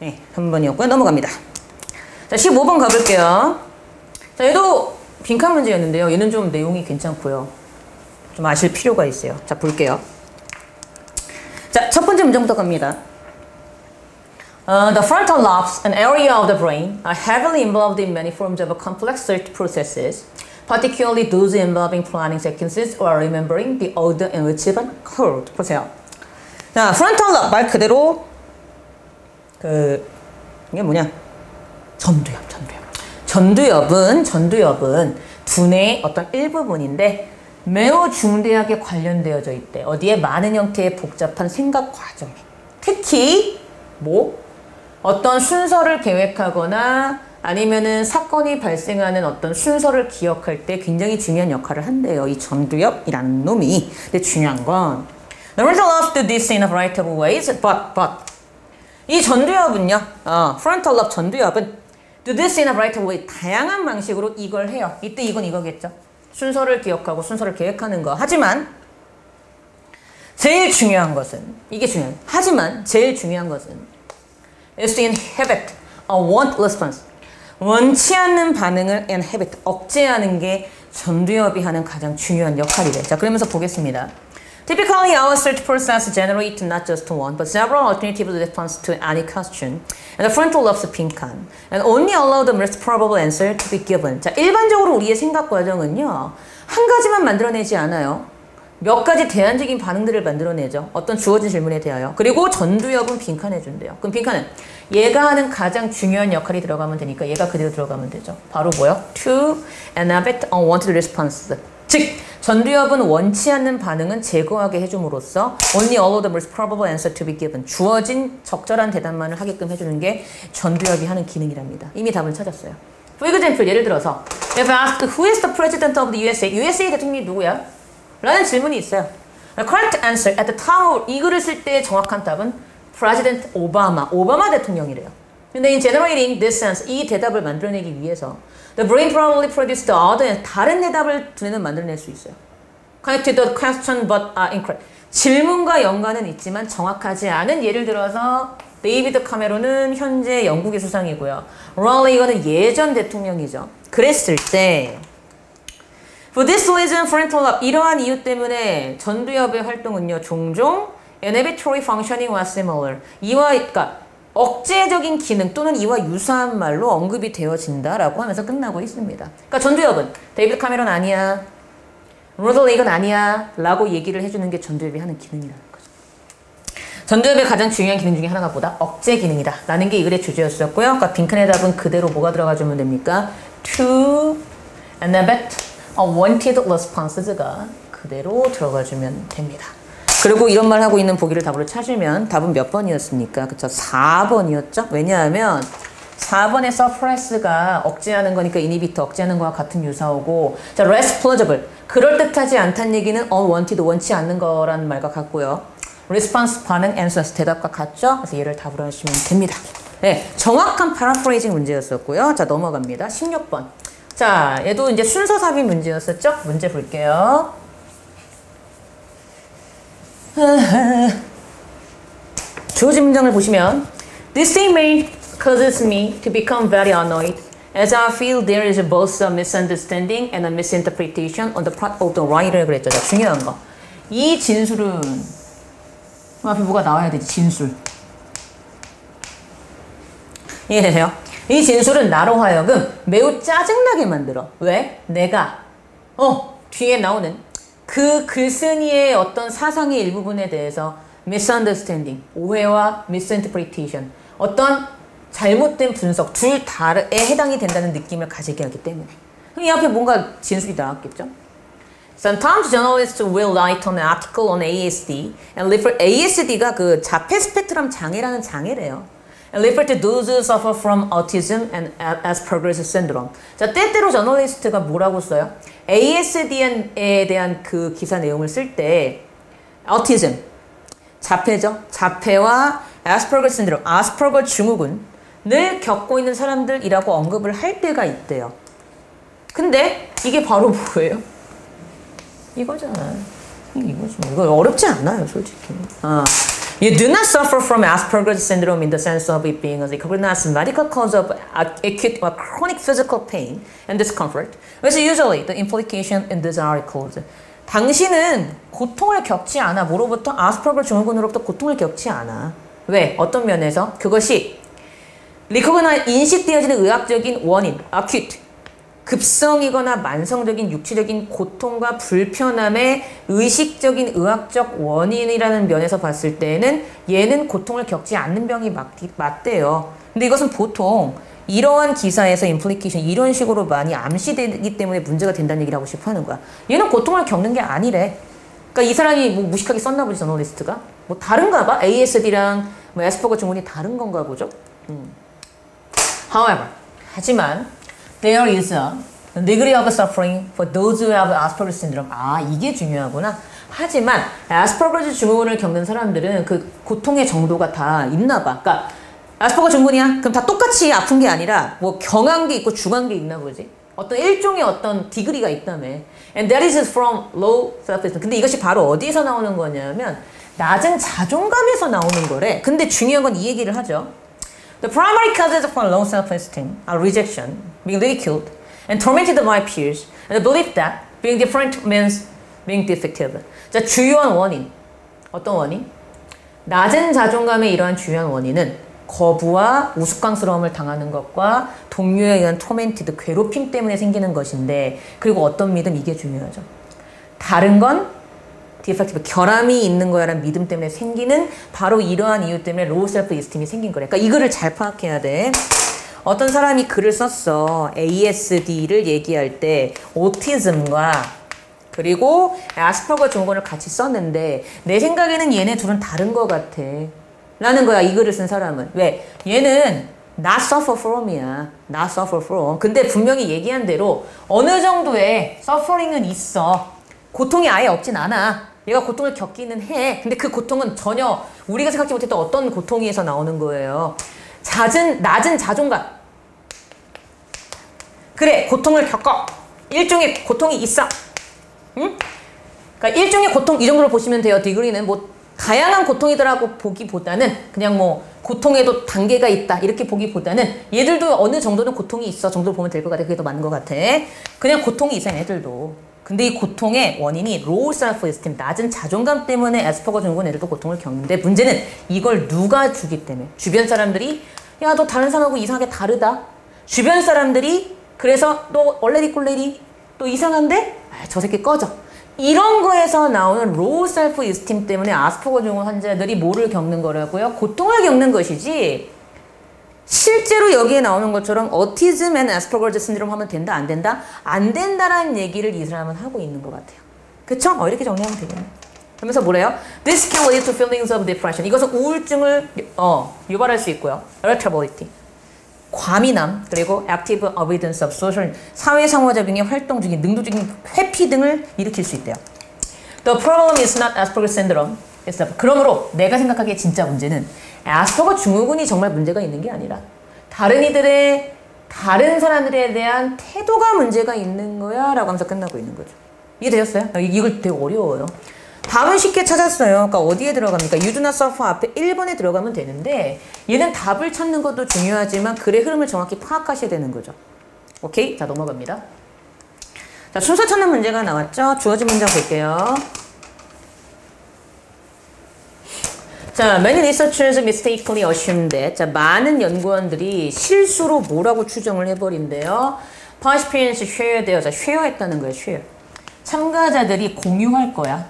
네, 3번이었고요. 넘어갑니다. 자, 15번 가볼게요. 자, 얘도 빈칸 문제였는데요. 얘는 좀 내용이 괜찮고요. 좀 아실 필요가 있어요. 자, 볼게요. 자, 첫 번째 문제부터 갑니다. The frontal lobes, an area of the brain, are heavily involved in many forms of complex search processes, particularly those involving planning sequences or remembering the order in which event occurred. 보세요. 자, frontal lobe 말 그대로 이게 뭐냐? 전두엽. 전두엽은 두뇌의 어떤 일부분인데 매우 중대하게 관련되어져 있대. 어디에? 많은 형태의 복잡한 생각 과정에. 특히 뭐 어떤 순서를 계획하거나 아니면은 사건이 발생하는 어떤 순서를 기억할 때 굉장히 중요한 역할을 한대요. 이 전두엽이라는 놈이. 근데 중요한 건 The frontal lobe do this in a variety of ways, but 이 전두엽은요, frontal lobe 전두엽은 do this in a variety of ways, 다양한 방식으로 이걸 해요. 이때 이건 이거겠죠. 순서를 기억하고 순서를 계획하는 거. 하지만 제일 중요한 것은 이게 중요해요. 하지만 제일 중요한 것은 is to inhibit a want response. 원치 않는 반응을 inhibit, 억제하는 게 전두엽이 하는 가장 중요한 역할이래. 자, 그러면서 보겠습니다. Typically, our search process generates not just one, but several alternative responses to any question. And the frontal lobes 빈칸. And only allow the most probable answer to be given. 자, 일반적으로 우리의 생각 과정은요, 한 가지만 만들어내지 않아요. 몇 가지 대안적인 반응들을 만들어내죠. 어떤 주어진 질문에 대하여. 그리고 전두엽은 빈칸해준대요. 그럼 빈칸은 얘가 하는 가장 중요한 역할이 들어가면 되니까 얘가 그대로 들어가면 되죠. 바로 뭐요? To inhibit unwanted response. 즉, 전두엽은 원치 않는 반응은 제거하게 해줌으로써 only allow the most probable answer to be given. 주어진 적절한 대답만을 하게끔 해주는 게 전두엽이 하는 기능이랍니다. 이미 답을 찾았어요. For example, 예를 들어서 If asked who is the president of the USA? USA 대통령이 누구야? 라는 질문이 있어요. The correct answer at the time 이 글을 쓸 때 정확한 답은 President 오바마 대통령이래요. 근데 in generating this sense 이 대답을 만들어내기 위해서 the brain probably produced the other 다른 대답을 두뇌는 만들어낼 수 있어요. Connected to the question but incorrect. 질문과 연관은 있지만 정확하지 않은 예를 들어서 데이비드 카메론은 현재 영국의 수상이고요. 럴리 이거는 예전 대통령이죠. 그랬을 때 For this reason, frontal lobe 이러한 이유 때문에 전두엽의 활동은요 종종 inhibitory functioning was similar. 그러니까 억제적인 기능 또는 이와 유사한 말로 언급이 되어진다라고 하면서 끝나고 있습니다. 그러니까 전두엽은 데이비드 카메론 아니야, 로널드 레이건 아니야 라고 얘기를 해주는 게 전두엽이 하는 기능이라는 거죠. 전두엽의 가장 중요한 기능 중에 하나가 뭐다? 억제 기능이다 라는 게 이 글의 주제였었고요. 그러니까 빈칸의 답은 그대로 뭐가 들어가주면 됩니까? To inhibit unwanted responses가 그대로 들어가주면 됩니다. 그리고 이런 말 하고 있는 보기를 답으로 찾으면 답은 몇 번이었습니까? 그쵸? 4번이었죠? 왜냐하면 4번의 suppress가 억제하는 거니까 inhibit 억제하는 거와 같은 유사어고 자, rest plausible 그럴듯하지 않다는 얘기는 unwanted 원치 않는 거라는 말과 같고요. response 반응 answers 대답과 같죠? 그래서 얘를 답으로 하시면 됩니다. 네, 정확한 paraphrasing 문제였었고요. 자, 넘어갑니다. 16번. 자, 얘도 이제 순서 삽입 문제였었죠? 문제 볼게요. 주어진 문장을 보시면 This statement causes me to become very annoyed as I feel there is both a misunderstanding and a misinterpretation on the part of the writer 그랬죠. 자, 중요한 거. 이 진술은 앞에 뭐가 나와야 되지? 진술. 이해되세요? 이 진술은 나로 하여금 매우 짜증나게 만들어. 왜? 내가 뒤에 나오는 그 글쓴이의 어떤 사상의 일부분에 대해서 misunderstanding, 오해와 misinterpretation, 어떤 잘못된 분석, 둘 다에 해당이 된다는 느낌을 가지게 하기 때문에. 이 앞에 뭔가 진술이 나왔겠죠? Sometimes journalists will write an article on ASD and refer ASD가 그 자폐 스펙트럼 장애라는 장애래요. And refer to those who suffer from autism and Asperger's syndrome. 자, 때때로 저널리스트가 뭐라고 써요? ASD에 대한 그 기사 내용을 쓸 때 autism, 자폐죠. 자폐와 Asperger syndrome, 아스퍼거 증후군을 겪고 있는 사람들이라고 언급을 할 때가 있대요. 근데 이게 바로 뭐예요? 이거잖아. 이거지. 이거 어렵지 않아요, 솔직히. You do not suffer from Asperger's syndrome in the sense of it being a recognized medical cause of acute or chronic physical pain and discomfort, which is usually the implication in these articles. 당신은 고통을 겪지 않아. 뭐로부터? 아스퍼거 증후군으로부터 고통을 겪지 않아. 왜? 어떤 면에서? 그것이 인식되어지는 의학적인 원인, acute, 급성이거나 만성적인 육체적인 고통과 불편함의 의식적인 의학적 원인이라는 면에서 봤을 때는 얘는 고통을 겪지 않는 병이 맞대요. 근데 이것은 보통 이러한 기사에서 임플리케이션 이런 식으로 많이 암시되기 때문에 문제가 된다는 얘기를 하고 싶어 하는 거야. 얘는 고통을 겪는 게 아니래. 그러니까 이 사람이 뭐 무식하게 썼나 보지, 저널리스트가. 뭐 다른가 봐. ASD랑 뭐 에스퍼거 증후군이 다른 건가 보죠. However, 하지만 there is a degree of suffering for those who have Asperger's syndrome. 아, 이게 중요하구나. 하지만 아스퍼거즈 증후군을 겪는 사람들은 그 고통의 정도가 다 있나 봐. 그러니까 아스퍼거 증후군이야? 그럼 다 똑같이 아픈 게 아니라 뭐 경한 게 있고 중한 게 있나 보지. 어떤 일종의 어떤 디그리가 있다며. And that is from low self-esteem. 근데 이것이 바로 어디에서 나오는 거냐면 낮은 자존감에서 나오는 거래. 근데 중요한 건 이 얘기를 하죠. The primary causes for low self-esteem are rejection, being ridiculed, and tormented by peers, and the belief that being different means being defective. 자, 주요한 원인. 어떤 원인? 낮은 자존감의 이러한 주요한 원인은 거부와 우스꽝스러움을 당하는 것과 동료에 의한 토멘티드, 괴롭힘 때문에 생기는 것인데, 그리고 어떤 믿음, 이게 중요하죠. 다른 건 디펙티브, 결함이 있는 거야라는 믿음 때문에 생기는 바로 이러한 이유 때문에 로우 셀프 이스팀이 생긴 거래. 그러니까 이거를 잘 파악해야 돼. 어떤 사람이 글을 썼어. ASD를 얘기할 때 오티즘과 그리고 아스퍼거 증후군을 같이 썼는데 내 생각에는 얘네 둘은 다른 것 같아. 라는 거야, 이 글을 쓴 사람은. 왜? 얘는 not suffer from이야. not suffer from. 근데 분명히 얘기한 대로 어느 정도의 suffering은 있어. 고통이 아예 없진 않아. 얘가 고통을 겪기는 해. 근데 그 고통은 전혀 우리가 생각지 못했던 어떤 고통에서 나오는 거예요. 낮은 자존감. 그래, 고통을 겪어. 일종의 고통이 있어. 응? 그러니까 일종의 고통, 이 정도로 보시면 돼요. 디그리는 뭐 다양한 고통이더라고 보기보다는 그냥 뭐 고통에도 단계가 있다 이렇게 보기보다는 얘들도 어느 정도는 고통이 있어 정도로 보면 될 것 같아. 그게 더 맞는 것 같아. 그냥 고통이 있어 얘들도. 근데 이 고통의 원인이 로우 셀프 에스팀, 낮은 자존감 때문에 아스퍼거 증후군 애들도 고통을 겪는데 문제는 이걸 누가 주기 때문에. 주변 사람들이 야, 너 다른 사람하고 이상하게 다르다. 주변 사람들이 그래서 너 얼레리 꼴레리 또 이상한데? 아, 저 새끼 꺼져. 이런 거에서 나오는 로우 셀프 이스팀 때문에 아스퍼거 증후군 환자들이 뭐를 겪는 거라고요? 고통을 겪는 것이지 실제로 여기에 나오는 것처럼 오티즘 앤 아스퍼거즈 신드롬 하면 된다 안 된다? 안 된다라는 얘기를 이 사람은 하고 있는 것 같아요. 그쵸? 이렇게 정리하면 되겠네. 그러면서 뭐래요? This can lead to feelings of depression. 이것은 우울증을 유발할 수 있고요. irritability. 과민함, 그리고 active avoidance of social, 사회상호작용의 활동 중인 능동적인 회피 등을 일으킬 수 있대요. The problem is not Asperger syndrome. 그러므로 내가 생각하기에 진짜 문제는 아스퍼거 증후군이 정말 문제가 있는 게 아니라 다른 사람들에 대한 태도가 문제가 있는 거야 라고 하면서 끝나고 있는 거죠. 이해되셨어요? 이걸 되게 어려워요. 답은 쉽게 찾았어요. 그러니까 어디에 들어갑니까? You do not suffer 앞에 1번에 들어가면 되는데 얘는 답을 찾는 것도 중요하지만 글의 흐름을 정확히 파악하셔야 되는 거죠. 오케이? 자, 넘어갑니다. 자, 순서 찾는 문제가 나왔죠? 주어진 문장 볼게요. 자, many researchers mistakenly assume that. 자, 많은 연구원들이 실수로 뭐라고 추정을 해버린대요. participants share their. 자, share했다는 거예요, share. 참가자들이 공유할 거야.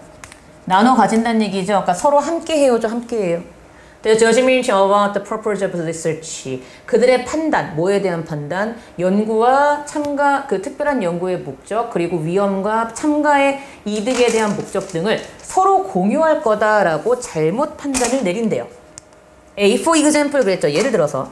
나눠 가진다는 얘기죠. 그러니까 서로 함께 해요죠, 함께 해요. The judgment about the purpose of research. 그들의 판단, 뭐에 대한 판단, 연구와 참가, 그 특별한 연구의 목적, 그리고 위험과 참가의 이득에 대한 목적 등을 서로 공유할 거다라고 잘못 판단을 내린대요. A, for example 그랬죠. 예를 들어서.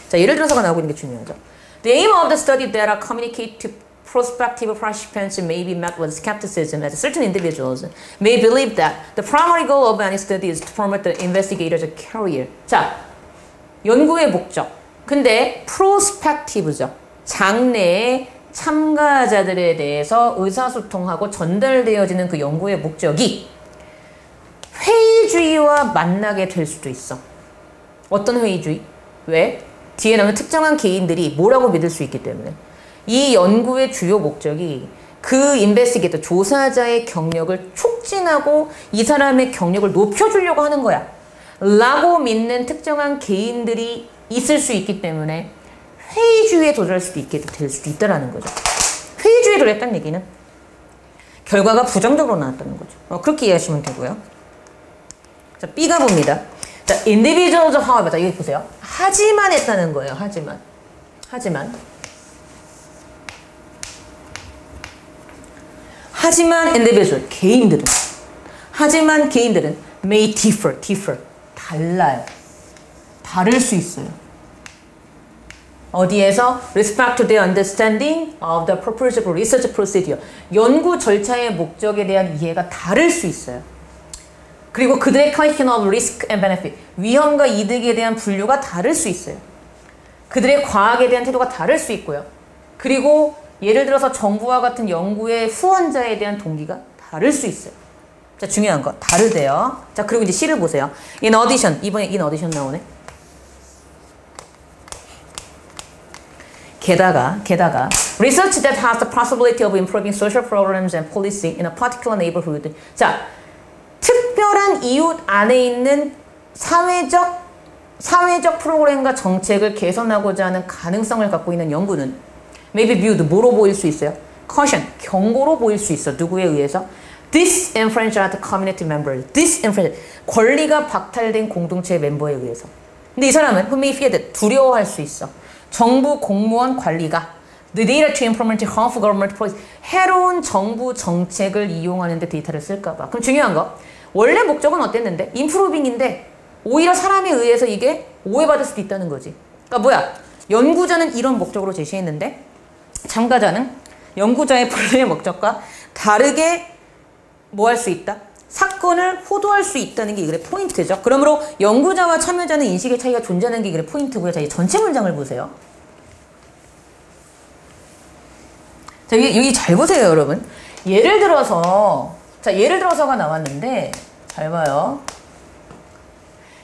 자, 예를 들어서가 나오고 있는 게 중요하죠. The aim of the study data communicate to prospective participants may be met with skepticism as certain individuals may believe that the primary goal of any study is to promote the investigator's career. 자, 연구의 목적. 근데 prospective죠. 장래의 참가자들에 대해서 의사소통하고 전달되어지는 그 연구의 목적이 회의주의와 만나게 될 수도 있어. 어떤 회의주의? 왜? 뒤에 나오는 특정한 개인들이 뭐라고 믿을 수 있기 때문에. 이 연구의 주요 목적이 그 인베스티게이터, 조사자의 경력을 촉진하고 이 사람의 경력을 높여주려고 하는 거야. 라고 믿는 특정한 개인들이 있을 수 있기 때문에 회의주의에 도달할 수도 있게 될 수도 있다라는 거죠. 회의주의에 도달했다는 얘기는 결과가 부정적으로 나왔다는 거죠. 그렇게 이해하시면 되고요. 자, B가 봅니다. 자, individuals however. 자, 이거 보세요. 하지만 했다는 거예요. 하지만 individual, 개인들은 may differ. 달라요. 다를 수 있어요. 어디에서? Respect to their understanding of the purpose of research procedure. 연구 절차의 목적에 대한 이해가 다를 수 있어요. 그리고 그들의 question of risk and benefit. 위험과 이득에 대한 분류가 다를 수 있어요. 그들의 과학에 대한 태도가 다를 수 있고요. 그리고 예를 들어서 정부와 같은 연구의 후원자에 대한 동기가 다를 수 있어요. 자, 중요한 거. 다르대요. 자, 그리고 이제 C를 보세요. In addition. 이번에 in addition 나오네. 게다가 research that has the possibility of improving social programs and policy in a particular neighborhood. 자, 특별한 이웃 안에 있는 사회적 프로그램과 정책을 개선하고자 하는 가능성을 갖고 있는 연구는 may be viewed, 뭐로 보일 수 있어요? caution, 경고로 보일 수 있어. 누구에 의해서? disenfranchised community members. 권리가 박탈된 공동체의 멤버에 의해서. 근데 이 사람은 who may fear that, 두려워할 수 있어. 정부 공무원 관리가 the data to implement harmful government policy, 해로운 정부 정책을 이용하는 데 데이터를 쓸까 봐. 그럼 중요한 거, 원래 목적은 어땠는데? improving인데 오히려 사람에 의해서 이게 오해받을 수도 있다는 거지. 그러니까 뭐야? 연구자는 이런 목적으로 제시했는데 참가자는 연구자의 본래의 목적과 다르게 뭐 할 수 있다? 사건을 호도할 수 있다는 게 이글의 포인트죠. 그러므로 연구자와 참여자는 인식의 차이가 존재하는 게 이글의 포인트고요. 자, 이 전체 문장을 보세요. 자, 여기 잘 보세요, 여러분. 예를 들어서가 나왔는데 잘 봐요.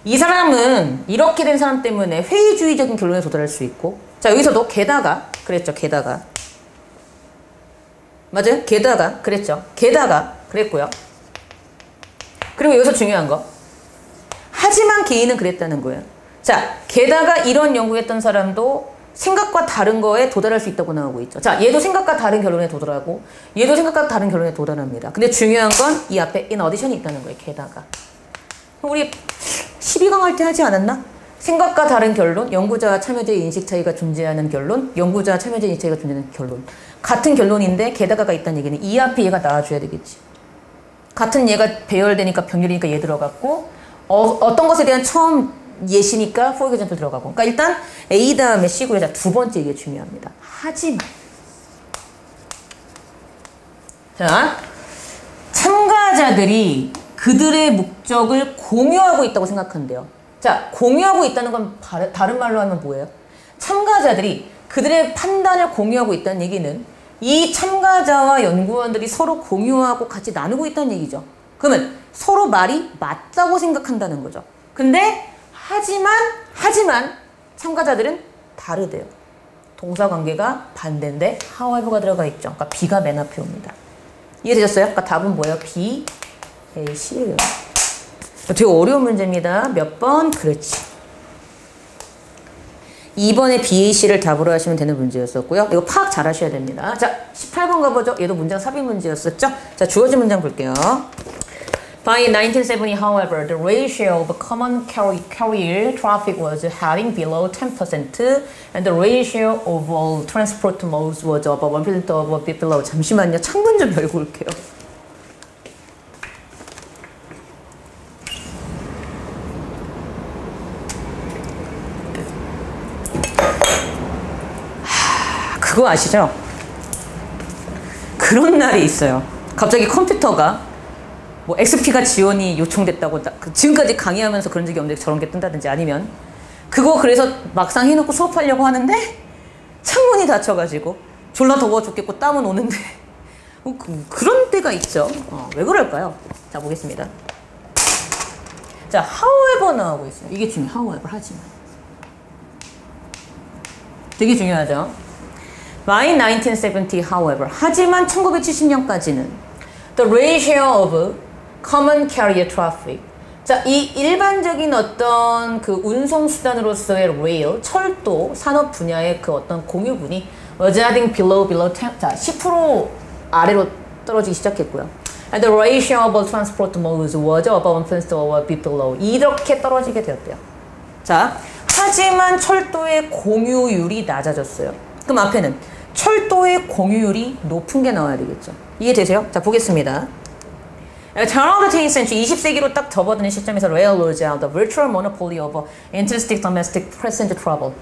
이 사람은 이렇게 된 사람 때문에 회의주의적인 결론에 도달할 수 있고, 자, 여기서도 게다가 그랬죠. 맞아요? 게다가 그랬고요. 그리고 여기서 중요한 거, 하지만 개인은 그랬다는 거예요. 자, 게다가 이런 연구했던 사람도 생각과 다른 거에 도달할 수 있다고 나오고 있죠. 자, 얘도 생각과 다른 결론에 도달하고 얘도 생각과 다른 결론에 도달합니다. 근데 중요한 건 이 앞에 in addition이 있다는 거예요. 게다가. 우리 12강 할 때 하지 않았나? 생각과 다른 결론, 연구자와 참여자의 인식 차이가 존재하는 결론, 연구자와 참여자의 인식 차이가 존재하는 결론. 같은 결론인데 게다가가 있다는 얘기는 이 앞에 얘가 나와줘야 되겠지. 같은 얘가 배열되니까 병렬이니까 얘 들어갔고, 어떤 것에 대한 처음 예시니까 for example 들어가고. 그러니까 일단 A 다음에 C고요. 자, 두 번째 이게 중요합니다. 하지만. 자, 참가자들이 그들의 목적을 공유하고 있다고 생각한대요. 자, 공유하고 있다는 건 다른 말로 하면 뭐예요? 참가자들이 그들의 판단을 공유하고 있다는 얘기는 이 참가자와 연구원들이 서로 공유하고 같이 나누고 있다는 얘기죠. 그러면 서로 말이 맞다고 생각한다는 거죠. 근데 하지만 참가자들은 다르대요. 동사관계가 반대인데 however가 들어가 있죠. 그러니까 B가 맨 앞에 옵니다. 이해되셨어요? 그러니까 답은 뭐예요? B, A, C예요. 되게 어려운 문제입니다. 몇 번? 그렇지. 2번에 B, A, C를 답으로 하시면 되는 문제였었고요. 이거 파악 잘 하셔야 됩니다. 자, 18번 가보죠. 얘도 문장 삽입 문제였었죠? 자, 주어진 문장 볼게요. By 1970, however, the ratio of common carrier traffic was heading below 10% and the ratio of all transport modes was above 1% of below. 잠시만요. 창문 좀 열고 올게요. 그거 아시죠? 그런 날이 있어요. 갑자기 컴퓨터가 뭐 XP가 지원이 요청됐다고 지금까지 강의하면서 그런 적이 없는데 저런 게 뜬다든지 아니면 그거 그래서 막상 해놓고 수업하려고 하는데 창문이 닫혀가지고 졸라 더워 죽겠고 땀은 오는데 그런 때가 있죠. 왜 그럴까요? 자, 보겠습니다. 자, however 나오고 있어요. 이게 중요해요. however, 하지만. 되게 중요하죠. By 1970, however, 하지만 1970년까지는 the ratio of common carrier traffic. 자, 이 일반적인 어떤 그 운송수단으로서의 rail, 철도, 산업 분야의 그 어떤 공유분이 was heading below 10, 자, 10% 아래로 떨어지기 시작했고요. And the ratio of transport modes was above instead of a bit below. 이렇게 떨어지게 되었대요. 자, 하지만 철도의 공유율이 낮아졌어요. 그럼 앞에는 철도의 공유율이 높은 게 나와야 되겠죠. 이해되세요? 자, 보겠습니다. Turn of the 20th century, 20세기로 딱 접어드는 시점에서 railroads out the virtual monopoly of interstate domestic passenger travel.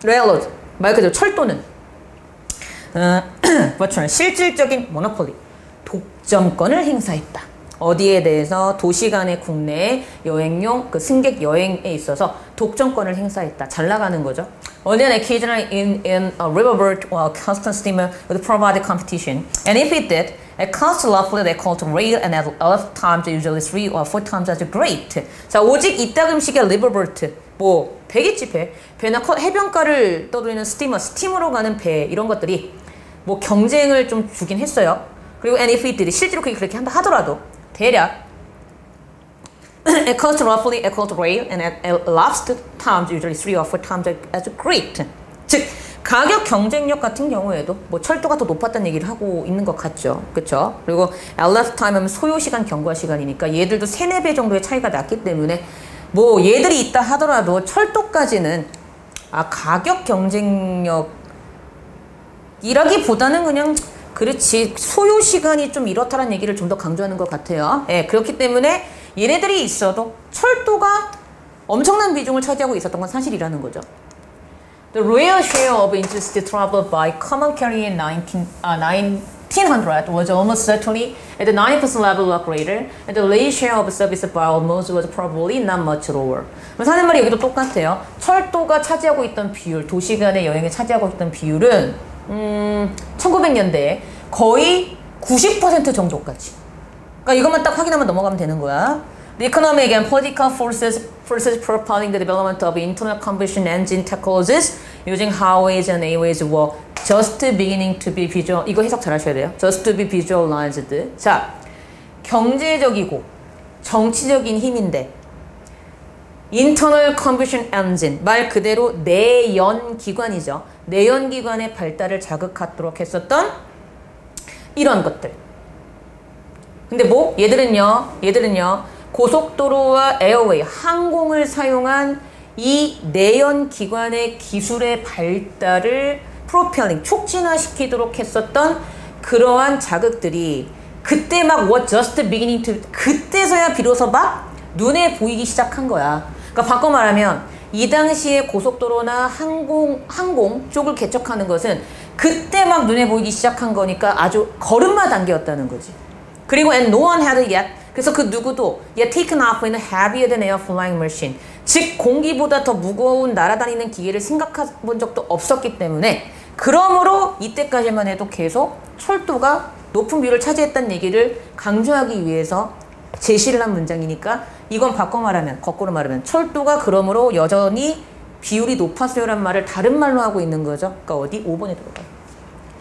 railroad, 말 그대로 철도는 virtual, 실질적인 monopoly, 독점권을 행사했다. 어디에 대해서 도시 간의 국내 여행용 그 승객 여행에 있어서 독점권을 행사했다. 잘 나가는 거죠. Only an occasional in a riverboat or constant steamer would provide competition. And if it did, it cost roughly they called rail and at a lot of times usually 3 or 4 times as great. 자, 오직 이따금씩의 riverboat, 뭐 배겠지 배. 배나 해변가를 떠돌리는 스팀으로 가는 배 이런 것들이 뭐 경쟁을 좀 주긴 했어요. 그리고 and if it did, 실제로 그렇게 한다 하더라도 대략 it cost roughly equal to rail and at last times usually 3 or 4 times as great. 즉 가격 경쟁력 같은 경우에도 뭐 철도가 더 높았다는 얘기를 하고 있는 것 같죠. 그렇죠? 그리고 elapsed time 하면 소요 시간, 경과 시간이니까 얘들도 3, 4배 정도의 차이가 났기 때문에 뭐 얘들이 있다 하더라도 철도까지는 가격 경쟁력이라기보다는 그냥 그렇지 소요 시간이 좀 이렇다는 얘기를 좀 더 강조하는 것 같아요. 예, 그렇기 때문에 얘네들이 있어도 철도가 엄청난 비중을 차지하고 있었던 건 사실이라는 거죠. The real share of intercity travel by common carrier in 1900 was almost certainly at the 90% level or greater, and the least share of service by almost was probably not much lower. 하는 말이 여기도 똑같아요. 철도가 차지하고 있던 비율, 도시 간의 여행에 차지하고 있던 비율은 1900년대에 거의 90% 정도까지. 그러니까 이것만 딱 확인하면 넘어가면 되는 거야. The economic and political forces propelling the development of internal combustion engine technologies using highways and airways were just beginning to be visual. 이거 해석 잘 하셔야 돼요. Just to be visualized. 자, 경제적이고 정치적인 힘인데 internal combustion engine, 말 그대로 내연기관이죠. 내연기관의 발달을 자극하도록 했었던 이런 것들. 근데 뭐 얘들은요 고속도로와 에어웨이, 항공을 사용한 이 내연기관의 기술의 발달을 프로펠링, 촉진화시키도록 했었던 그러한 자극들이 그때 막 what just beginning to, 그때서야 비로소 막 눈에 보이기 시작한 거야. 그러니까 바꿔 말하면 이 당시에 고속도로나 항공 쪽을 개척하는 것은 그때 막 눈에 보이기 시작한 거니까 아주 걸음마 단계였다는 거지. 그리고 and no one had yet, 그래서 그 누구도 yet taken off in a heavier than air flying machine, 즉 공기보다 더 무거운 날아다니는 기계를 생각해 본 적도 없었기 때문에 그러므로 이때까지만 해도 계속 철도가 높은 비율을 차지했다는 얘기를 강조하기 위해서 제시를 한 문장이니까 이건 바꿔 말하면, 거꾸로 말하면 철도가 그러므로 여전히 비율이 높았어요란 말을 다른 말로 하고 있는 거죠. 그러니까 어디? 5번에 들어가요.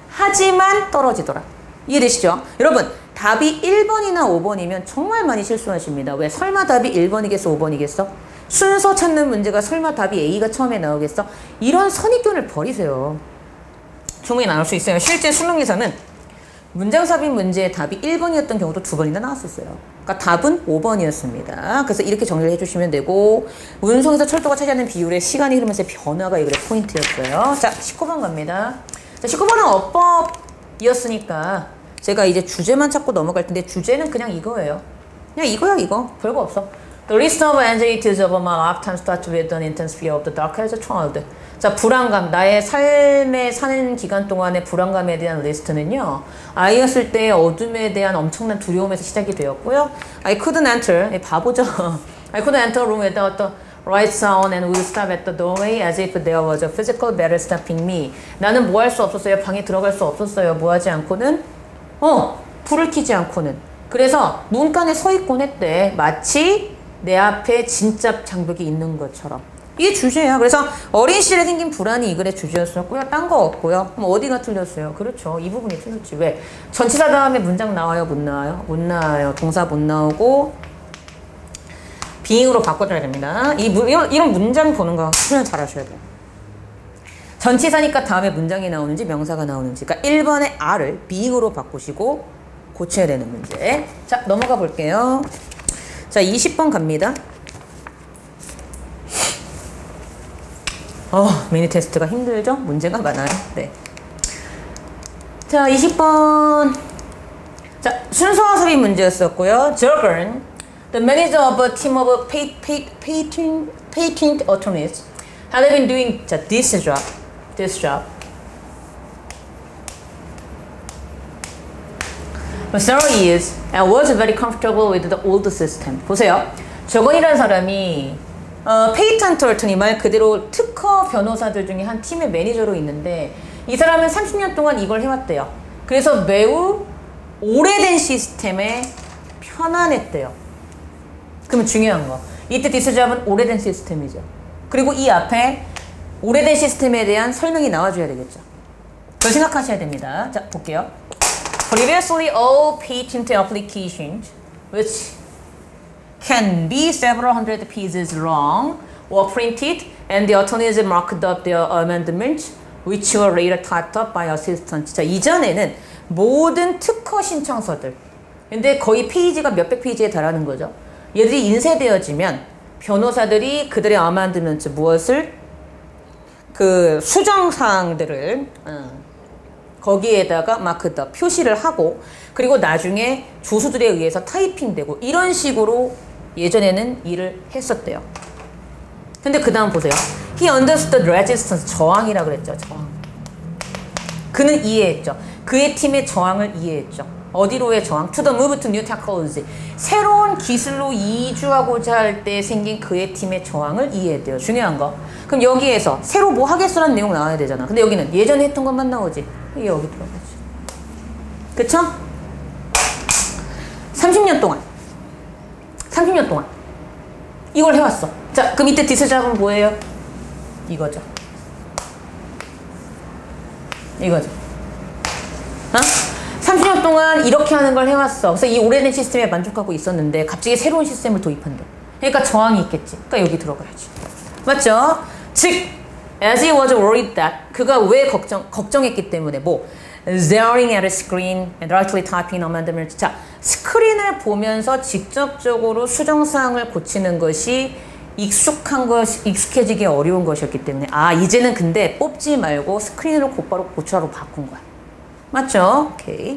하지만 떨어지더라. 이해되시죠? 여러분 답이 1번이나 5번이면 정말 많이 실수하십니다. 왜? 설마 답이 1번이겠어 5번이겠어? 순서 찾는 문제가 설마 답이 A가 처음에 나오겠어? 이런 선입견을 버리세요. 충분히 나올 수 있어요. 실제 수능에서는 문장삽입 문제의 답이 1번이었던 경우도 2번이나 나왔었어요. 그러니까 답은 5번이었습니다. 그래서 이렇게 정리를 해주시면 되고, 운송에서 철도가 차지하는 비율의 시간이 흐르면서 변화가 이거의 포인트였어요. 자, 19번 갑니다. 자, 19번은 어법이었으니까 제가 이제 주제만 찾고 넘어갈 텐데 주제는 그냥 이거예요. 그냥 이거야 이거. 별거 없어. The list of anxieties of my lifetime starts with an intense fear of the dark as a child. 자, 불안감. 나의 삶에 사는 기간 동안의 불안감에 대한 리스트는요. 아이였을 때의 어둠에 대한 엄청난 두려움에서 시작이 되었고요. I couldn't enter. 바보죠. I couldn't enter a room without the right sound and would stop at the doorway as if there was a physical barrier stopping me. 나는 뭐 할 수 없었어요. 방에 들어갈 수 없었어요. 뭐 하지 않고는? 불을 켜지 않고는. 그래서 문간에 서 있곤 했대. 마치 내 앞에 진짜 장벽이 있는 것처럼. 이게 주제야. 그래서 어린 시절에 생긴 불안이 이 글의 주제였었고요. 딴 거 없고요. 그럼 어디가 틀렸어요? 그렇죠. 이 부분이 틀렸지. 왜? 전치사 다음에 문장 나와요? 못 나와요? 못 나와요. 동사 못 나오고 being으로 바꿔줘야 됩니다. 이런 문장 보는 거 훈련 잘 하셔야 돼요. 전치사니까 다음에 문장이 나오는지 명사가 나오는지. 그러니까 1번의 R을 being으로 바꾸시고 고쳐야 되는 문제. 자, 넘어가 볼게요. 자, 20번 갑니다. 미니 테스트가 힘들죠? 문제가 많아요. 네. 자, 20번. 자, 순서화습이 문제였었고요. Jurgen, the manager of a team of patent attorneys, had been doing this job for several years and was very comfortable with the old system. 보세요. 저건이라는 사람이 페이턴트 어토니, 말 그대로 특허 변호사들 중에 한 팀의 매니저로 있는데 이 사람은 30년 동안 이걸 해왔대요. 그래서 매우 오래된 시스템에 편안했대요. 그러면 중요한 거, 이때 this job은 오래된 시스템이죠. 그리고 이 앞에 오래된 시스템에 대한 설명이 나와줘야 되겠죠. 그걸 생각하셔야 됩니다. 자, 볼게요. Previously, all patent applications, which can be several hundred pieces long, were printed, and the attorneys marked up their amendments, which were later typed up by assistants. 자, 이전에는 모든 특허 신청서들, 근데 거의 페이지가 몇백 페이지에 달하는 거죠. 얘들이 인쇄되어지면 변호사들이 그들의 amendment, 무엇을 그 수정사항들을 거기에다가 마크업, 표시를 하고, 그리고 나중에 조수들에 의해서 타이핑되고, 이런 식으로 예전에는 일을 했었대요. 근데 그 다음 보세요. He understood resistance, 저항이라고 그랬죠. 저항. 그는 이해했죠. 그의 팀의 저항을 이해했죠. 어디로의 저항? To the move to new technology. 새로운 기술로 이주하고자 할 때 생긴 그의 팀의 저항을 이해했대요. 중요한 거. 그럼 여기에서 새로 뭐 하겠어라는 내용 나와야 되잖아. 근데 여기는 예전에 했던 것만 나오지. 이게 여기 들어가지. 그쵸? 30년 동안 이걸 해왔어. 자, 그럼 이때 디스 잡은 뭐예요? 이거죠. 어? 30년 동안 이렇게 하는 걸 해왔어. 그래서 이 오래된 시스템에 만족하고 있었는데 갑자기 새로운 시스템을 도입한대. 그러니까 저항이 있겠지. 그러니까 여기 들어가야지. 맞죠? 즉, as he was worried that, 그가 왜 걱정했기 때문에 뭐 staring at a screen and directly typing amendments. 자, 스크린을 보면서 직접적으로 수정사항을 고치는 것이 익숙해지기 어려운 것이었기 때문에, 이제는 근데 뽑지 말고 스크린으로 곧바로 고쳐로 바꾼 거야. 맞죠? 오케이.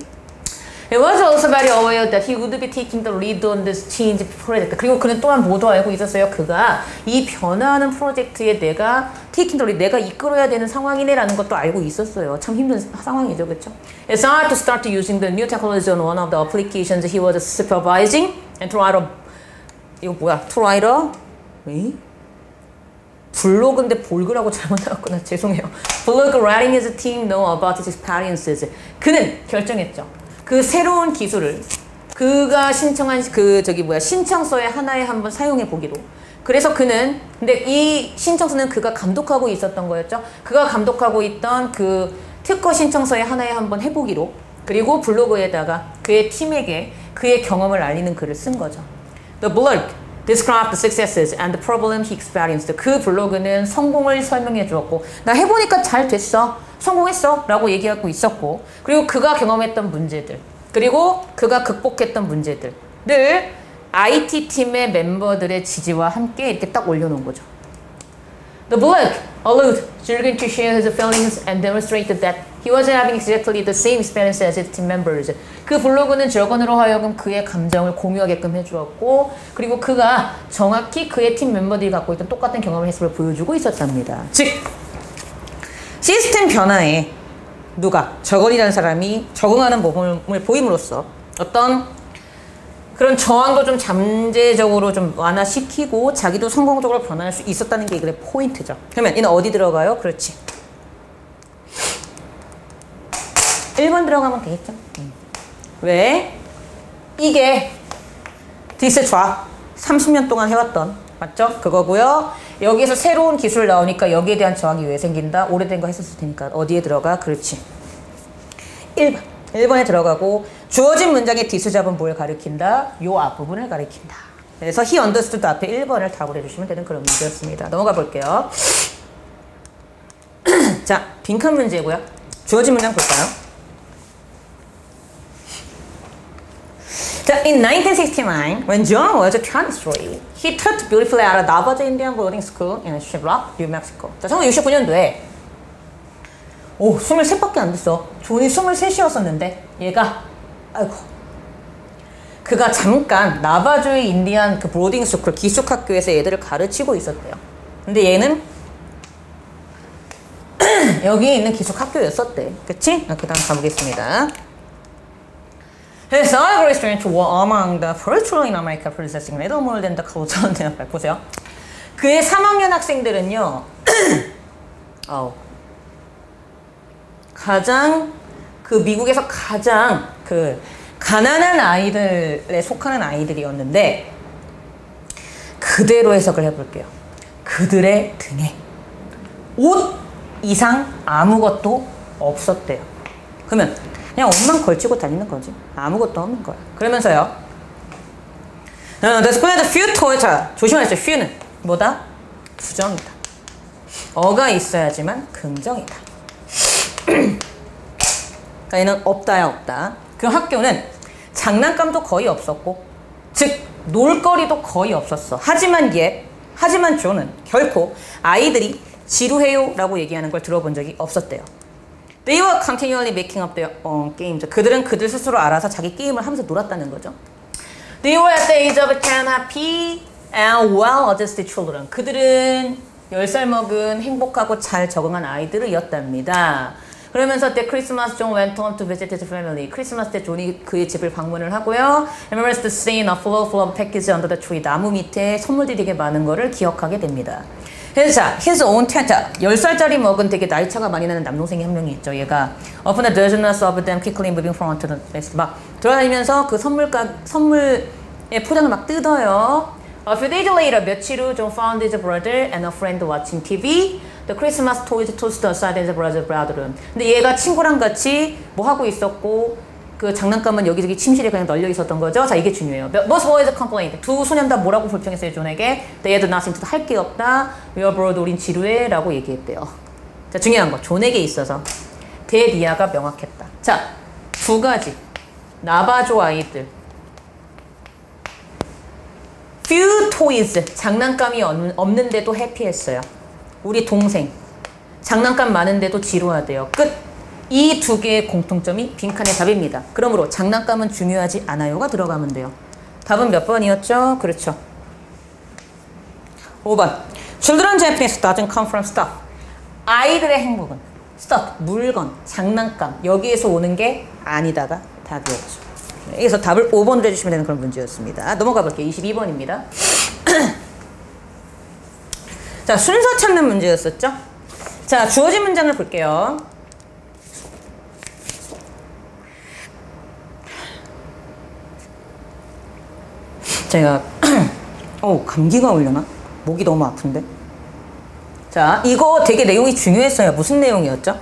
He was also very aware that he would be taking the lead on this change project. 그리고 그는 또한 뭐도 알고 있었어요. 그가 이 변화하는 프로젝트에 내가 taking the lead, 내가 이끌어야 되는 상황이네라는 것도 알고 있었어요. 참 힘든 상황이죠, 그렇죠? It's hard to start using the new technology on one of the applications he was supervising and to write a, 이거 뭐야? To write a, 블로그인데 볼그라고 잘못 나왔구나. 죄송해요. Blog writing his team know about his experiences. 그는 결정했죠. 그 새로운 기술을 그가 신청한 신청서의 하나에 한번 사용해 보기로. 그래서 그는, 근데 이 신청서는 그가 감독하고 있었던 거였죠. 그가 감독하고 있던 그 특허 신청서의 하나에 한번 해보기로. 그리고 블로그에다가 그의 팀에게 그의 경험을 알리는 글을 쓴 거죠. The blog described the successes and the problem he experienced. 그 블로그는 성공을 설명해 주었고, 나 해보니까 잘 됐어, 성공했어 라고 얘기하고 있었고, 그리고 그가 경험했던 문제들, 그리고 그가 극복했던 문제들을 IT팀의 멤버들의 지지와 함께 이렇게 딱 올려놓은 거죠. The blog allowed Jurgen to share his feelings and demonstrated that he wasn't having exactly the same experience as his team members. 그 블로그는 저건으로 하여금 그의 감정을 공유하게끔 해주었고, 그리고 그가 정확히 그의 팀 멤버들이 갖고 있던 똑같은 경험을 했음을 보여주고 있었답니다. 즉, 시스템 변화에 저건이라는 사람이 적응하는 모범을 보임으로써 어떤 그런 저항도 좀 잠재적으로 좀 완화시키고 자기도 성공적으로 변화할 수 있었다는 게 이거의 포인트죠. 그러면 얘는 어디 들어가요? 그렇지. 1번 들어가면 되겠죠. 왜? 이게 디스 좌 30년 동안 해왔던, 맞죠? 그거고요. 여기에서 새로운 기술 나오니까 여기에 대한 저항이 왜 생긴다? 오래된 거 했었을 테니까 어디에 들어가? 그렇지. 1번에 들어가고, 주어진 문장의 디스 잡은 뭘 가리킨다? 요 앞부분을 가리킨다. 그래서 he understood 앞에 1번을 답을 해주시면 되는 그런 문제였습니다. 넘어가 볼게요. 자, 빈칸 문제고요. 주어진 문장 볼까요? 자, in 1969, when John was 23, he taught beautifully at a Navajo Indian boarding school in Shiloh, New Mexico. 자, 1969년도에 23밖에 안 됐어. 존이 23이었었는데 얘가 아이고 그가 잠깐 나바조의 인디안 그 보딩 스쿨 기숙학교에서 애들을 가르치고 있었대요. 근데 얘는 여기 있는 기숙학교였었대. 그치? 그 다음 가보겠습니다. His Irish students were among the first children in America possessing little more than the cultural network. 보세요. 그의 3학년 학생들은요. 가장 그 미국에서 가장 그 가난한 아이들에 속하는 아이들이었는데 그대로 해석을 해볼게요. 그들의 등에 옷 이상 아무것도 없었대요. 그러면 그냥 옷만 걸치고 다니는 거지. 아무것도 없는 거야. 그러면서요. The square few toys. 자, 조심하세요. few는 뭐다? 부정이다. 어가 있어야지만 긍정이다. 그러니까 얘는 없다야 없다. 그 학교는 장난감도 거의 없었고 즉 놀거리도 거의 없었어. 하지만 조는 결코 아이들이 지루해요 라고 얘기하는 걸 들어본 적이 없었대요. They were continually making up their own games. 그들은 그들 스스로 알아서 자기 게임을 하면서 놀았다는 거죠. They were at the age of 10 happy and well-adjusted children. 그들은 10살 먹은 행복하고 잘 적응한 아이들이었답니다. 그러면서 때 크리스마스 존 went home to visit his family. 크리스마스 때 존이 그의 집을 방문을 하고요. Remembers the scene of full of packages under the tree. 나무 밑에 선물들이 되게 많은 거를 기억하게 됩니다. his own tent. 10살짜리 먹은 되게 나이차가 많이 나는 남동생이 한 명이 있죠. 얘가 open a dozens of them quickly moving from to the next. 막 돌아다니면서 그 선물의 포장을 막 뜯어요. A few days later, 며칠 후 John found his brother and a friend watching TV. The Christmas toys tossed aside in the brother's bedroom. 근데 얘가 친구랑 같이 뭐 하고 있었고 그 장난감은 여기저기 침실에 그냥 널려 있었던 거죠. 자, 이게 중요해요. Both boys complained. 두 소년 다 뭐라고 불평했어요, 존에게? They had nothing to do. 할 게 없다. We are bored. 우린 지루해. 라고 얘기했대요. 자, 중요한 거. 존에게 있어서 대리아가 명확했다. 자, 두 가지. 나바조 아이들. Few toys. 장난감이 없는데도 해피했어요. 우리 동생. 장난감 많은데도 지루하대요. 끝. 이 두 개의 공통점이 빈칸의 답입니다. 그러므로 장난감은 중요하지 않아요가 들어가면 돼요. 답은 몇 번이었죠? 그렇죠. 5번. Children's happiness doesn't come from stuff. 아이들의 행복은 stuff, 물건, 장난감 여기에서 오는 게 아니다가 답이었죠. 여기서 답을 5번으로 해주시면 되는 그런 문제였습니다. 넘어가 볼게요. 22번입니다. 자, 순서 찾는 문제였었죠? 자, 주어진 문장을 볼게요. 제가 감기가 오려나? 목이 너무 아픈데? 자, 이거 되게 내용이 중요했어요. 무슨 내용이었죠?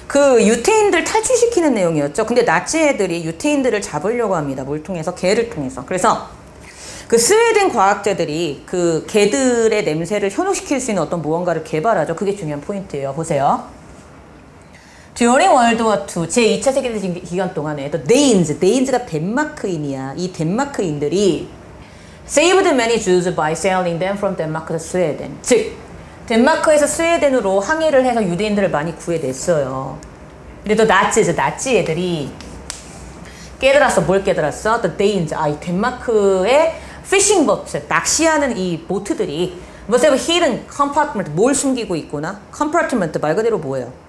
그 유태인들 탈출시키는 내용이었죠. 근데 나치 애들이 유태인들을 잡으려고 합니다. 뭘 통해서? 개를 통해서. 그래서 그 스웨덴 과학자들이 그 개들의 냄새를 현혹시킬 수 있는 어떤 무언가를 개발하죠. 그게 중요한 포인트예요. 보세요. During World War II, 제2차 세계대전 기간 동안에 Danes가 덴마크인이야. 이 덴마크인들이 saved many Jews by sailing them from Denmark to Sweden. 즉, 덴마크에서 스웨덴으로 항해를 해서 유대인들을 많이 구해냈어요. 근데 또 나치 애들이 깨달았어. 뭘 깨달았어? The Danes, 이 덴마크의 fishing boats, 낚시하는 이 보트들이 must have hidden compartment, 뭘 숨기고 있구나? compartment 말 그대로 뭐예요?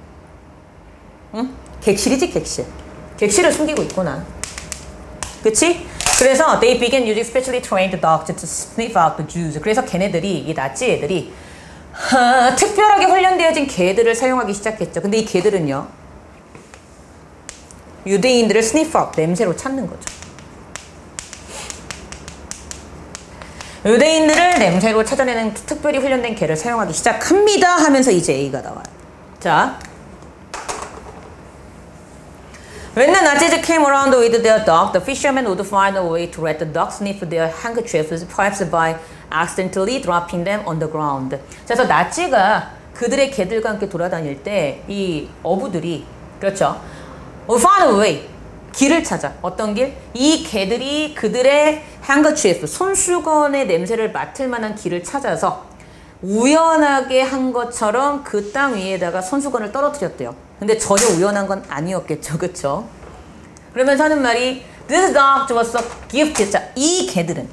응? 객실이지, 객실. 객실을 숨기고 있구나. 그치? 그래서 they began using specially trained dogs to sniff out the Jews. 그래서 걔네들이, 이 나치 애들이 특별하게 훈련되어진 개들을 사용하기 시작했죠. 근데 이 개들은요, 유대인들을 sniff out, 냄새로 찾는 거죠. 유대인들을 냄새로 찾아내는 특별히 훈련된 개를 사용하기 시작합니다 하면서 이제 A가 나와요. 자, When the Nazis came around with their dog, the fishermen would find a way to let the dog sniff their handkerchiefs, perhaps by accidentally dropping them on the ground. 그래서 나치가 그들의 개들과 함께 돌아다닐 때 이 어부들이, 그렇죠, would find a way, 길을 찾아. 어떤 길? 이 개들이 그들의 handkerchief, 손수건의 냄새를 맡을 만한 길을 찾아서 우연하게 한 것처럼 그 땅 위에다가 손수건을 떨어뜨렸대요. 근데 전혀 우연한 건 아니었겠죠. 그쵸? 그러면서 하는 말이 This dog was a gift. 자, 이 개들은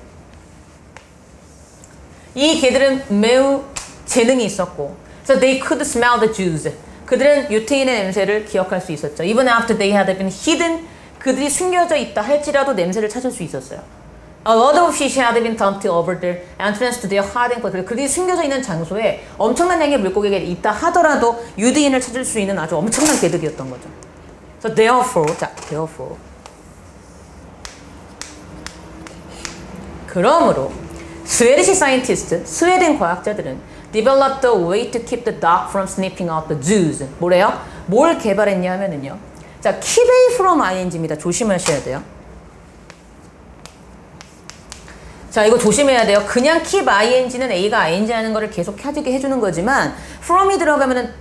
매우 재능이 있었고 So they could smell the Jews. 그들은 유태인의 냄새를 기억할 수 있었죠. Even after they had been hidden, 그들이 숨겨져 있다 할지라도 냄새를 찾을 수 있었어요. A lot of fish had been dumped over their entrance to their hiding place. 그들이 숨겨져 있는 장소에 엄청난 양의 물고기가 있다 하더라도 유대인을 찾을 수 있는 아주 엄청난 개들이었던 거죠. So therefore, 그러므로 스웨디시 사이언티스트, 스웨덴 과학자들은 developed a way to keep the dog from sniffing out the Jews. 뭐래요? 뭘 개발했냐 하면은요. 자, keep away from ing입니다. 조심하셔야 돼요. 자, 이거 조심해야 돼요. 그냥 keep ing는 A가 ing 하는 거를 계속 하게 해주는 거지만 from이 들어가면은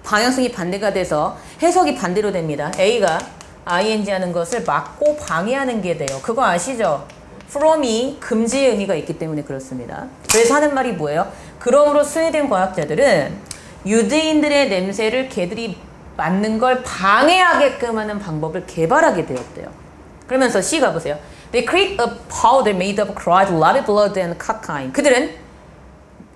방향성이 반대가 돼서 해석이 반대로 됩니다. A가 ing 하는 것을 막고 방해하는 게 돼요. 그거 아시죠? from이 금지의 의미가 있기 때문에 그렇습니다. 그래서 하는 말이 뭐예요? 그러므로 스웨덴 과학자들은 유대인들의 냄새를 개들이 맡는 걸 방해하게끔 하는 방법을 개발하게 되었대요. 그러면서 C 가보세요. They create a powder made of dried rabbit blood and cocaine. 그들은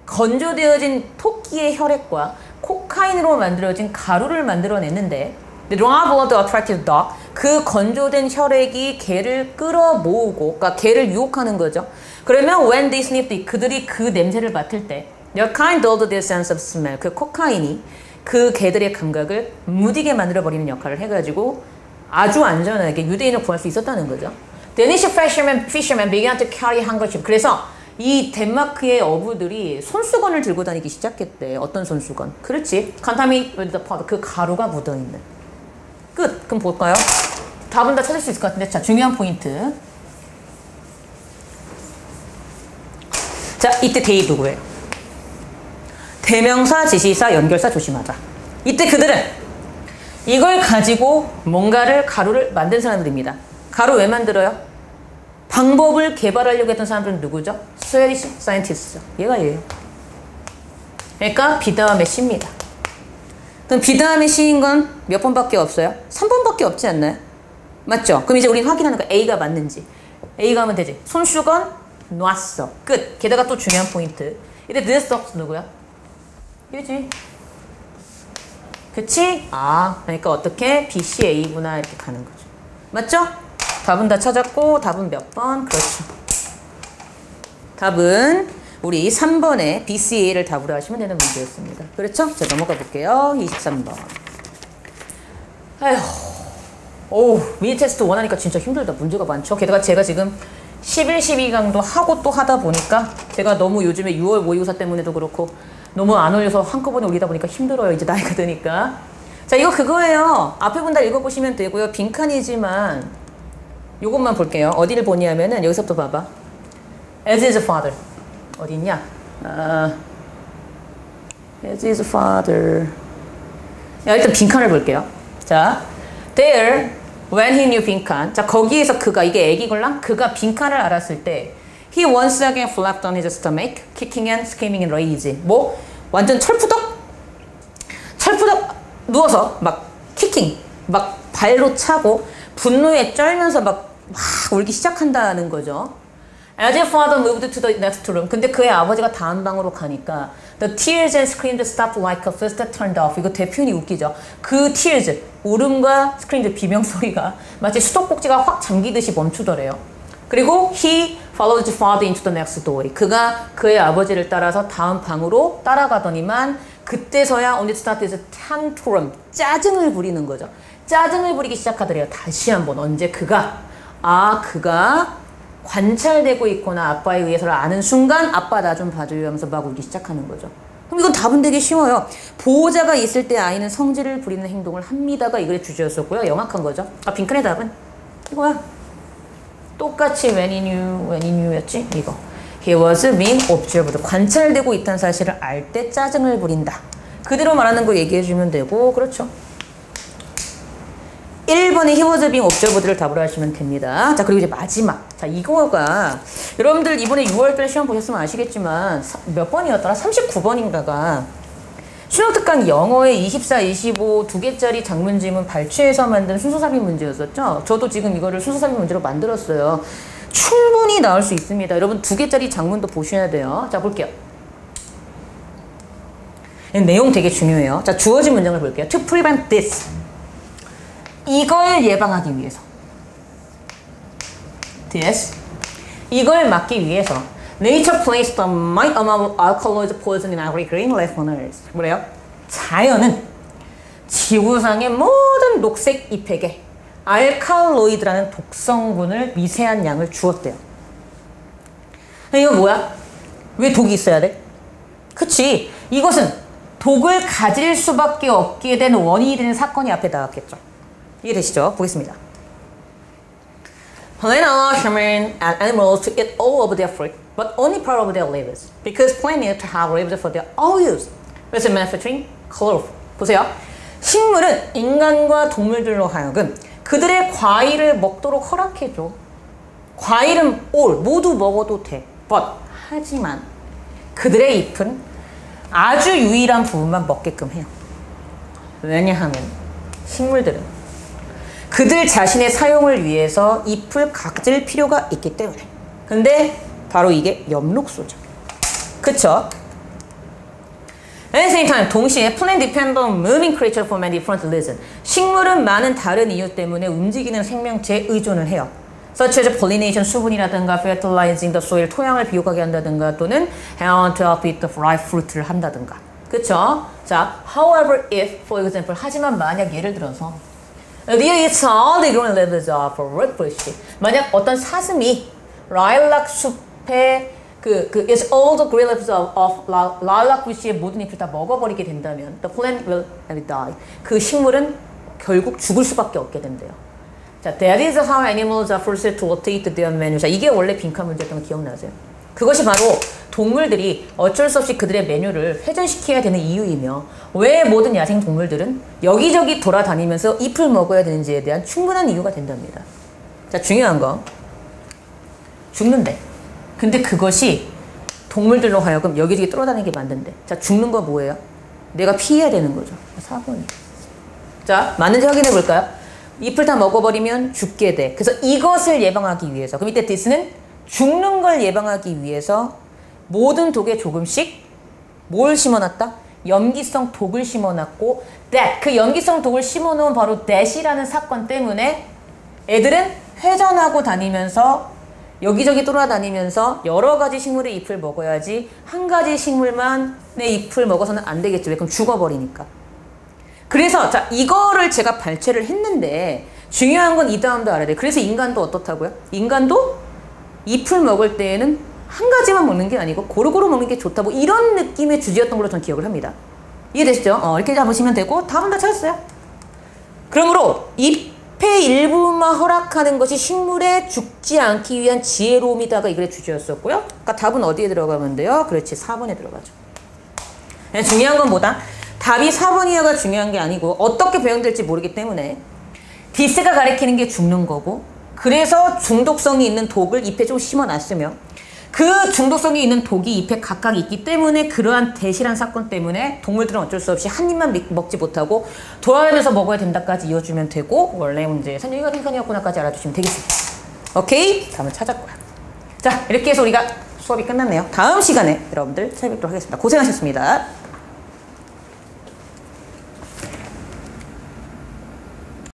건조되어진 토끼의 혈액과 코카인으로 만들어진 가루를 만들어냈는데 The raw blood attracted dog. 그 건조된 혈액이 개를 끌어모으고, 그러니까 개를 유혹하는 거죠. 그러면 when they sniffed, 그들이 그 냄새를 맡을 때 Their kind dulled their sense of smell. 그 코카인이 그 개들의 감각을 무디게 만들어버리는 역할을 해가지고 아주 안전하게 유대인을 구할 수 있었다는 거죠. Danish fishermen began to carry handkerchief. 그래서 이 덴마크의 어부들이 손수건을 들고 다니기 시작했대. 어떤 손수건? 그렇지. Contaminated with the powder. 그 가루가 묻어있는. 끝. 그럼 볼까요? 답은 다 찾을 수 있을 것 같은데. 자, 중요한 포인트. 자, 이때 대입 누구예요? 대명사, 지시사, 연결사 조심하자. 이때 그들은 이걸 가지고 뭔가를 가루를 만든 사람들입니다. 가루 왜 만들어요? 방법을 개발하려고 했던 사람들은 누구죠? 스웨디시 사이언티스트죠. 얘가 얘예요. 그러니까 B 다음에 C입니다. 그럼 B 다음에 C인 건 몇 번밖에 없어요? 3번밖에 없지 않나요? 맞죠? 그럼 이제 우리는 확인하는 거야. A가 맞는지. A가 하면 되지. 손수건 놨어. 끝. 게다가 또 중요한 포인트. 이때 this dog 누구야? 얘지. 그치? 아, 그러니까 어떻게? B, C, A구나 이렇게 가는 거죠. 맞죠? 답은 다 찾았고 답은 몇 번? 그렇죠. 답은 우리 3번에 B, C, A를 답으로 하시면 되는 문제였습니다. 그렇죠? 자, 넘어가 볼게요. 23번. 아휴, 오, 미니 테스트 원하니까 진짜 힘들다. 문제가 많죠. 게다가 제가 지금 11, 12강도 하고 또 하다 보니까 제가 너무 요즘에 6월 모의고사 때문에도 그렇고 너무 안 올려서 한꺼번에 올리다 보니까 힘들어요. 이제 나이가 드니까. 자, 이거 그거예요. 앞에 분 다 읽어보시면 되고요. 빈칸이지만 요것만 볼게요. 어디를 보냐면은 여기서부터 봐봐. As his father. 어디 있냐? As his father. 야, 일단 빈칸을 볼게요. 자, there, when he knew 빈칸. 자, 거기에서 그가, 이게 애기걸랑? 그가 빈칸을 알았을 때 he once again flapped on his stomach, kicking and screaming in rage. 뭐, 완전 철푸덕 누워서 막 키킹, 막 발로 차고 분노에 쩔면서 막 울기 시작한다는 거죠. As his father moved to the next room. 근데 그의 아버지가 다음 방으로 가니까 the tears and screams stopped like a fist turned off. 이거 대표현이 웃기죠. 그 tears, 울음과 screams, 비명소리가 마치 수도꼭지가 확 잠기듯이 멈추더래요. 그리고 he followed his father into the next door. 그가 그의 아버지를 따라서 다음 방으로 따라가더니만 그때서야 only started his tantrum. 짜증을 부리는 거죠. 짜증을 부리기 시작하더래요. 다시 한번 언제 그가 관찰되고 있거나 아빠에 의해서를 아는 순간 아빠 나 좀 봐줘요 하면서 막 울기 시작하는 거죠. 그럼 이건 답은 되게 쉬워요. 보호자가 있을 때 아이는 성질을 부리는 행동을 합니다가 이 글의 주제였었고요. 영악한 거죠. 아, 빈칸의 답은 이거야. 똑같이 when he knew 였지? 이거. He was being observed. 관찰되고 있다는 사실을 알 때 짜증을 부린다. 그대로 말하는 거 얘기해 주면 되고, 그렇죠. 1번의 he was being observed를 답으로 하시면 됩니다. 자, 그리고 이제 마지막. 자, 이거가 여러분들 이번에 6월달 시험 보셨으면 아시겠지만 몇 번이었더라? 39번인가가 수능특강 영어의 24, 25 두 개짜리 장문지문 발췌해서 만든 순서삽입 문제였었죠. 저도 지금 이거를 순서삽입 문제로 만들었어요. 충분히 나올 수 있습니다. 여러분 두 개짜리 장문도 보셔야 돼요. 자, 볼게요. 내용 되게 중요해요. 자, 주어진 문장을 볼게요. To prevent this. 이걸 예방하기 위해서. this. 이걸 막기 위해서. Nature placed a might amount of alkaloid poison in every grain left on earth. 뭐래요? 자연은 지구상의 모든 녹색 잎에게 알칼로이드라는 독성분을 미세한 양을 주었대요. 이거 뭐야? 왜 독이 있어야 돼? 그치. 이것은 독을 가질 수밖에 없게 된 원인이 되는 사건이 앞에 나왔겠죠. 이해되시죠? 보겠습니다. Plant allows human and animals to eat all of their fruit, but only part of their leaves, because plant need to have leaves for their all use. 그래서 manufacturing chlorophyll. 보세요. 식물은 인간과 동물들로 하여금 그들의 과일을 먹도록 허락해줘. 과일은 all, 모두 먹어도 돼. but, 하지만 그들의 잎은 아주 유일한 부분만 먹게끔 해요. 왜냐하면 식물들은 그들 자신의 사용을 위해서 잎을 가질 필요가 있기 때문에. 근데 바로 이게 엽록소죠. 그쵸? At the same time, 동시에 plant depend on moving creature for many different reasons. 식물은 많은 다른 이유 때문에 움직이는 생명체에 의존을 해요. Such as pollination, 수분이라든가 fertilizing the soil, 토양을 비옥하게 한다든가 또는 to help eat the ripe fruit를 한다든가. 그쵸? 자, however, if, for example, 하지만 만약 예를 들어서 There is all the green leaves of a red bush. 만약 어떤 사슴이 라일락 숲에 it's all the green leaves of lilac bush의 모든 잎을 다 먹어버리게 된다면 the plant will die. 그 식물은 결국 죽을 수밖에 없게 된대요. 자, that is how animals are forced to rotate their menu. 자, 이게 원래 빈칸 문제였던 거 기억나세요? 그것이 바로 동물들이 어쩔 수 없이 그들의 메뉴를 회전시켜야 되는 이유이며 왜 모든 야생 동물들은 여기저기 돌아다니면서 잎을 먹어야 되는지에 대한 충분한 이유가 된답니다. 자, 중요한 거 죽는데 근데 그것이 동물들로 하여금 여기저기 돌아다니게 만든대. 자, 죽는 거 뭐예요? 내가 피해야 되는 거죠. 4번이. 자, 맞는지 확인해 볼까요? 잎을 다 먹어버리면 죽게 돼. 그래서 이것을 예방하기 위해서. 그럼 이때 this는 죽는 걸 예방하기 위해서 모든 독에 조금씩 뭘 심어놨다? 염기성 독을 심어놨고 that, 그 염기성 독을 심어놓은 바로 that이라는 사건 때문에 애들은 회전하고 다니면서 여기저기 돌아다니면서 여러 가지 식물의 잎을 먹어야지 한 가지 식물만의 잎을 먹어서는 안 되겠죠. 왜? 그럼 죽어버리니까. 그래서 자, 이거를 제가 발췌를 했는데 중요한 건 이 다음도 알아야 돼요. 그래서 인간도 어떻다고요? 인간도 잎을 먹을 때에는 한 가지만 먹는 게 아니고 고루고루 먹는 게 좋다. 뭐 이런 느낌의 주제였던 걸로 저는 기억을 합니다. 이해되시죠? 이렇게 잡으시면 되고 답은 다 찾았어요. 그러므로 잎의 일부만 허락하는 것이 식물에 죽지 않기 위한 지혜로움이다가 이 글의 주제였었고요. 그러니까 답은 어디에 들어가면 돼요? 그렇지, 4번에 들어가죠. 중요한 건 뭐다? 답이 4번이야가 중요한 게 아니고 어떻게 배용될지 모르기 때문에 디스가 가리키는 게 죽는 거고 그래서 중독성이 있는 독을 잎에 좀 심어놨으며 그 중독성이 있는 독이 잎에 각각 있기 때문에 그러한 대실한 사건 때문에 동물들은 어쩔 수 없이 한 입만 먹지 못하고 돌아다니면서 먹어야 된다까지 이어주면 되고 원래 문제 선생님이 같은 편이었구나까지 알아주시면 되겠습니다. 오케이? 답을 찾았고요. 자, 이렇게 해서 우리가 수업이 끝났네요. 다음 시간에 여러분들 찾아뵙도록 하겠습니다. 고생하셨습니다.